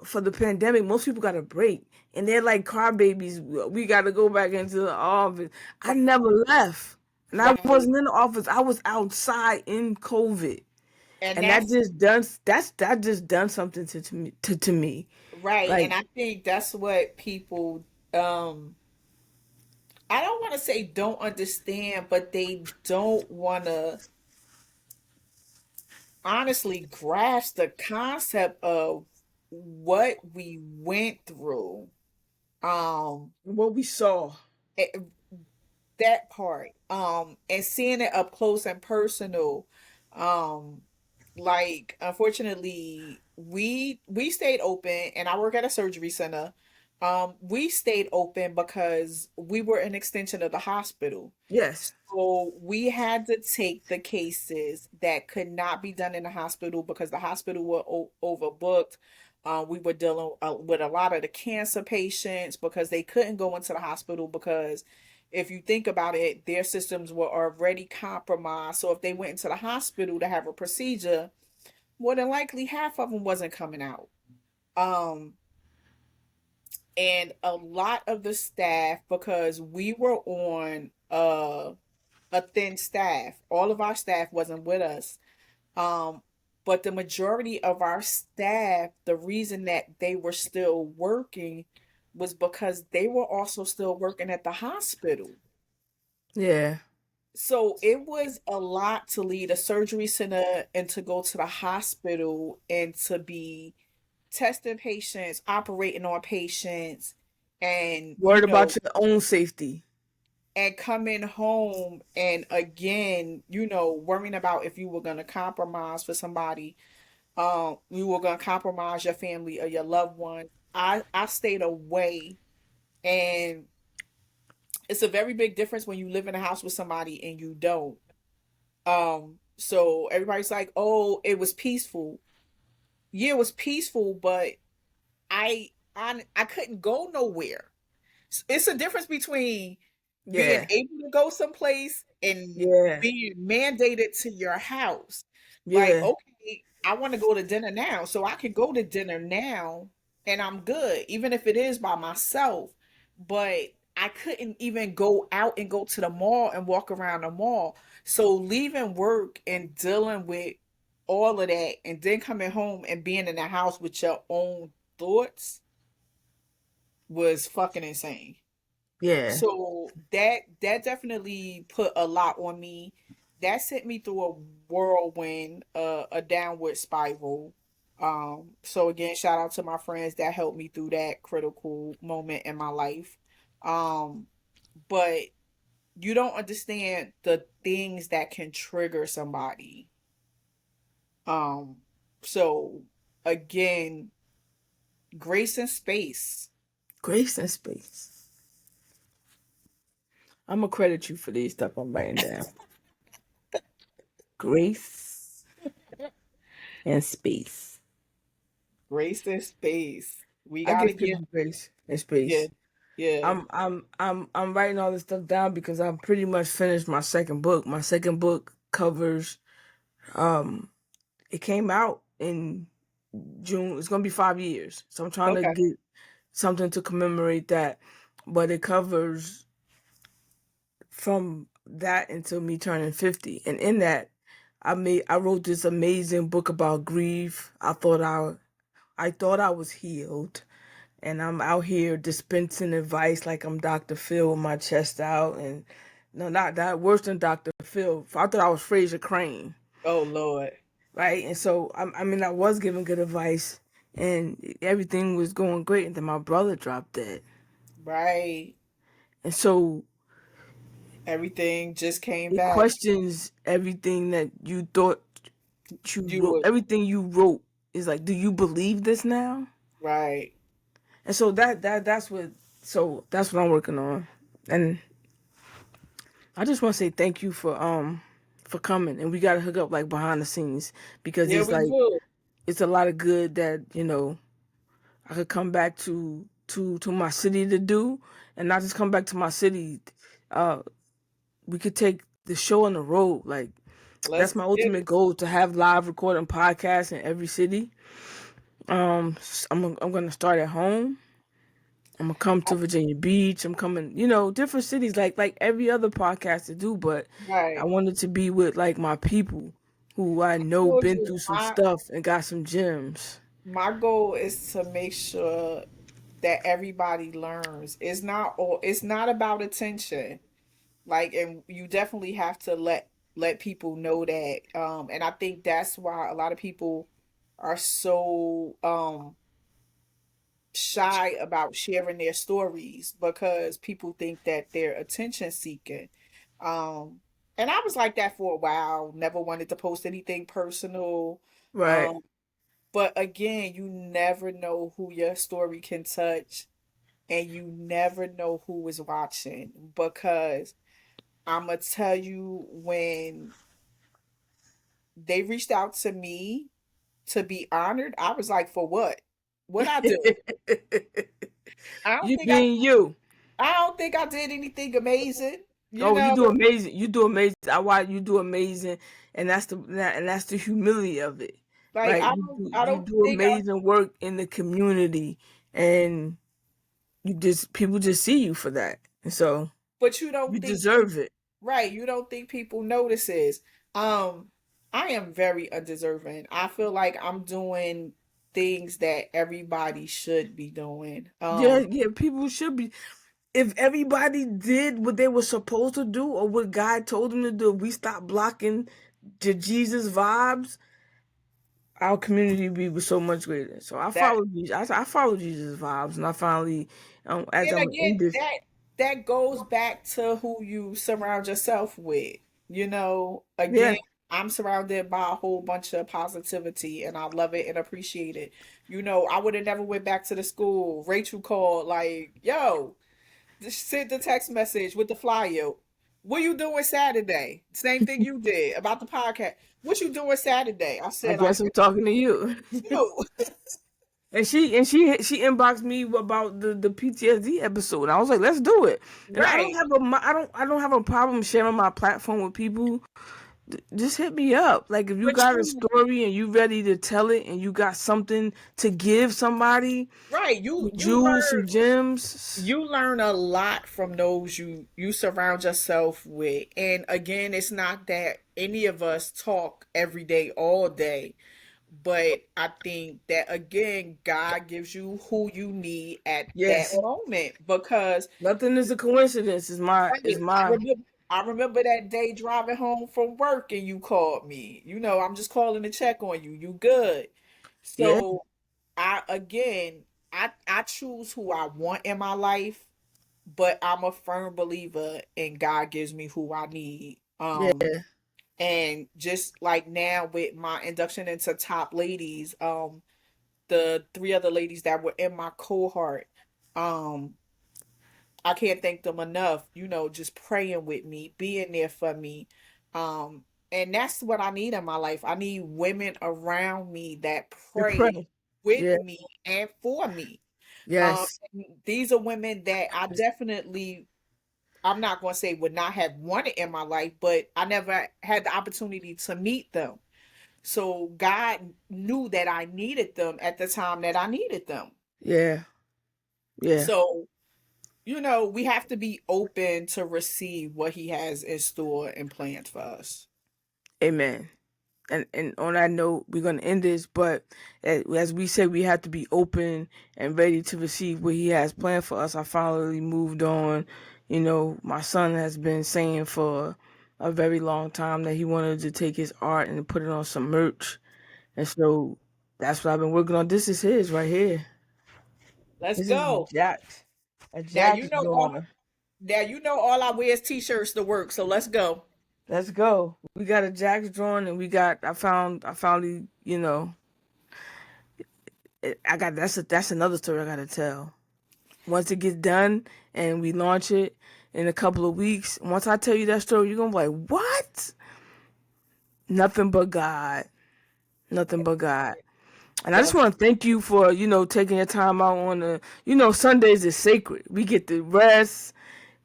Speaker 1: For the pandemic, most people got a break, and they're like car babies. We got to go back into the office. I never left, and I
Speaker 2: Right.
Speaker 1: wasn't in the office. I was outside in COVID,
Speaker 2: And
Speaker 1: and that
Speaker 2: that's
Speaker 1: just done that just done something to me.
Speaker 2: right.
Speaker 1: Like,
Speaker 2: And I think that's what people um I don't want to say don't understand, but they don't want to honestly grasp the concept of what we went through. Um
Speaker 1: what we saw.
Speaker 2: eh, that part and seeing it up close and personal. um like, unfortunately, we stayed open, and I work at a surgery center. We stayed open because we were an extension of the hospital.
Speaker 1: Yes.
Speaker 2: So we had to take the cases that could not be done in the hospital because the hospital were overbooked. We were dealing with a lot of the cancer patients because they couldn't go into the hospital because if you think about it, their systems were already compromised. So if they went into the hospital to have a procedure, more than likely half of them wasn't coming out. Um, and a lot of the staff, because we were on a thin staff. All of our staff wasn't with us. Um, but the majority of our staff, the reason that they were still working was because they were also still working at the hospital.
Speaker 1: Yeah.
Speaker 2: So it was a lot to lead a surgery center and to go to the hospital and to be testing patients, operating on patients, and
Speaker 1: Worried about your own safety.
Speaker 2: and coming home and again, worrying about if you were going to compromise for somebody, you were going to compromise your family or your loved one. I stayed away, and it's a very big difference when you live in a house with somebody and you don't. So everybody's like, "Oh, it was peaceful." Yeah, it was peaceful, but I couldn't go nowhere. It's a difference between being
Speaker 1: Yeah.
Speaker 2: able to go someplace and
Speaker 1: Yeah.
Speaker 2: being mandated to your house. Like,
Speaker 1: Yeah.
Speaker 2: okay, I want to go to dinner now, so I can go to dinner now and I'm good, even if it is by myself. But I couldn't even go out and go to the mall and walk around the mall. So leaving work and dealing with all of that and then coming home and being in the house with your own thoughts, was fucking insane.
Speaker 1: Yeah.
Speaker 2: So that definitely put a lot on me. That sent me through a whirlwind, a downward spiral. So again, shout out to my friends that helped me through that critical moment in my life. Um, but you don't understand the things that can trigger somebody. Um, so again, grace and space.
Speaker 1: Grace and space. I'm gonna credit you for these stuff I'm writing down. Grace and space.
Speaker 2: Grace and space. We
Speaker 1: I
Speaker 2: gotta
Speaker 1: give
Speaker 2: give,
Speaker 1: people grace and
Speaker 2: yeah,
Speaker 1: space.
Speaker 2: yeah.
Speaker 1: I'm writing all this stuff down because I'm pretty much finished my second book. My second book covers um it came out in June. It's gonna be 5 years. So I'm trying to
Speaker 2: Okay.
Speaker 1: get something to commemorate that. But it covers from that until me turning 50. And in that I wrote this amazing book about grief. I thought I was healed. And I'm out here dispensing advice like I'm Dr. Phil with my chest out, and no, not that, worse than Dr. Phil. I thought I was Fraser Crane,
Speaker 2: Oh Lord.
Speaker 1: right? And so I mean, I was giving good advice, and everything was going great, and then my brother dropped dead,
Speaker 2: Right.
Speaker 1: and so
Speaker 2: Everything just came
Speaker 1: it
Speaker 2: back.
Speaker 1: questions everything that you thought you
Speaker 2: You
Speaker 1: wrote.
Speaker 2: would,
Speaker 1: Everything you wrote is like, do you believe this now?
Speaker 2: right.
Speaker 1: And so that's what I'm working on, and I just want to say thank you for coming, and we got to hook up like behind the scenes because
Speaker 2: Yeah,
Speaker 1: it's
Speaker 2: we
Speaker 1: like
Speaker 2: do.
Speaker 1: it's a lot of good that I could come back to my city to do, and not just come back to my city. Uh, we could take the show on the road. Like
Speaker 2: Let's
Speaker 1: that's my
Speaker 2: get
Speaker 1: ultimate
Speaker 2: it.
Speaker 1: goal, to have live recording podcasts in every city. I'm gonna start at home. I'm gonna come to Virginia Beach. I'm coming, different cities like every other podcast to do, but I
Speaker 2: Right.
Speaker 1: wanted to be with like my people who I know
Speaker 2: Told
Speaker 1: been
Speaker 2: you,
Speaker 1: through some stuff and got some gems.
Speaker 2: my goal is to make sure that everybody learns. It's not about attention. Like, and you definitely have to let people know that. And I think that's why a lot of people are so shy about sharing their stories, because people think that they're attention seeking. Um, and I was like that for a while, never wanted to post anything personal.
Speaker 1: Right,
Speaker 2: Um, but again, you never know who your story can touch, and you never know who is watching, because I'm gonna tell you, when they reached out to me to be honored, I was like, for what? What I do? I don't
Speaker 1: you
Speaker 2: think I
Speaker 1: being you.
Speaker 2: I don't think I did anything amazing, you
Speaker 1: Oh, you
Speaker 2: know?
Speaker 1: do amazing. You do amazing. I watch you do amazing, and that's the humility of it,
Speaker 2: Like,
Speaker 1: right?
Speaker 2: I
Speaker 1: You
Speaker 2: don't
Speaker 1: do
Speaker 2: think I
Speaker 1: amazing work in the community, and you just people just see you for that, and so
Speaker 2: but you
Speaker 1: you
Speaker 2: don't think
Speaker 1: deserve it.
Speaker 2: right, you don't think people notices. Um, I am very undeserving. I feel like I'm doing things that everybody should be doing.
Speaker 1: Yeah, yeah. People should be. If everybody did what they were supposed to do or what God told them to do, if we stop blocking the Jesus vibes, our community would be so much greater. So I
Speaker 2: That
Speaker 1: follow Jesus. I follow Jesus vibes, and I finally, as
Speaker 2: and
Speaker 1: I'm
Speaker 2: again,
Speaker 1: in this,
Speaker 2: that goes back to who you surround yourself with. You know,
Speaker 1: yeah,
Speaker 2: again, I'm surrounded by a whole bunch of positivity, and I love it and appreciate it. You know, I would have never went back to the school. Rachel called like, "Yo, just sent the text message with the flyer. What you doing Saturday? Same thing you did about the podcast. What you doing Saturday?" I
Speaker 1: I
Speaker 2: said, "I'm
Speaker 1: guess I'm talking to you.
Speaker 2: with you."
Speaker 1: And she inboxed me about the PTSD episode. I was like, let's do it. And I don't
Speaker 2: Right.
Speaker 1: have I don't have a problem sharing my platform with people. Just hit me up. Like if you
Speaker 2: But
Speaker 1: got a
Speaker 2: you
Speaker 1: story and you ready to tell it and you got something to give somebody,
Speaker 2: right,
Speaker 1: some jewels, some gems.
Speaker 2: you learn a lot from those you surround yourself with. And again, it's not that any of us talk every day all day, But I think that again, God gives you who you need at that
Speaker 1: Yes.
Speaker 2: moment because
Speaker 1: Nothing is a coincidence. Is my
Speaker 2: right,
Speaker 1: is my
Speaker 2: I remember that day driving home from work and you called me. You know, I'm just calling to check on you. You good.
Speaker 1: yeah
Speaker 2: So I again I choose who I want in my life, but I'm a firm believer in God gives me who I need.
Speaker 1: yeah
Speaker 2: And just like now with my induction into top ladies, the three other ladies that were in my cohort, um, I can't thank them enough, you know, just praying with me, being there for me. Um, and that's what I need in my life. I need women around me that
Speaker 1: to
Speaker 2: pray
Speaker 1: pray.
Speaker 2: with
Speaker 1: Yeah.
Speaker 2: me and for me.
Speaker 1: Yes.
Speaker 2: And these are women that I definitely, I'm not going to say would not have wanted in my life, but I never had the opportunity to meet them. So God knew that I needed them at the time that I needed them.
Speaker 1: Yeah. Yeah.
Speaker 2: So, you know, we have to be open to receive what he has in store and planned for us.
Speaker 1: Amen. And on that note, we're gonna end this. But as we said, we have to be open and ready to receive what He has planned for us. I finally moved on. You know, my son has been saying for a very long time that he wanted to take his art and put it on some merch, and so that's what I've been working on. This is his right here.
Speaker 2: Let's
Speaker 1: This is
Speaker 2: go.
Speaker 1: a
Speaker 2: Now
Speaker 1: Jack's
Speaker 2: you know all
Speaker 1: drawing.
Speaker 2: now you know all I wear is t-shirts to work, so let's go.
Speaker 1: Let's go. We got a Jack's drawing, and we got. I finally, you know, I got that's another story I gotta tell. Once it gets done and we launch it in a couple of weeks, once I tell you that story, you're gonna be like, "What?" Nothing but God. Nothing but God. And I just
Speaker 2: That's
Speaker 1: want to thank you for taking your time out on the Sundays is sacred. We get to rest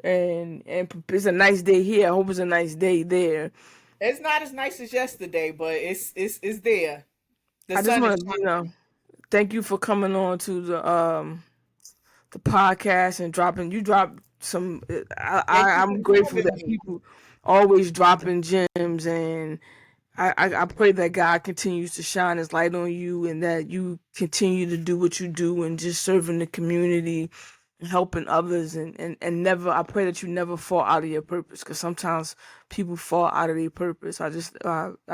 Speaker 1: and it's a nice day here. I hope it's a nice day there.
Speaker 2: it's not as nice as yesterday, but it's there. The
Speaker 1: I just
Speaker 2: sun is
Speaker 1: want to
Speaker 2: shining.
Speaker 1: thank you for coming on to the podcast and dropping. You dropped some.
Speaker 2: Thank you
Speaker 1: I'm
Speaker 2: for
Speaker 1: grateful
Speaker 2: having
Speaker 1: that
Speaker 2: me.
Speaker 1: people always dropping gems, and I pray that God continues to shine His light on you, and that you continue to do what you do and just serving the community, and helping others, and never. I pray that you never fall out of your purpose, because sometimes people fall out of their purpose. I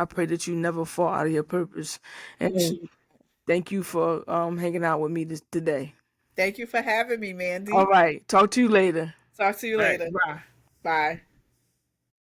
Speaker 1: pray that you never fall out of your purpose, and
Speaker 2: Appreciate it.
Speaker 1: thank you for hanging out with me today.
Speaker 2: Thank you for having me,
Speaker 1: All
Speaker 2: Mandy.
Speaker 1: right. Talk to you later.
Speaker 2: Talk to you
Speaker 1: All right.
Speaker 2: later.
Speaker 1: Bye.
Speaker 2: Bye.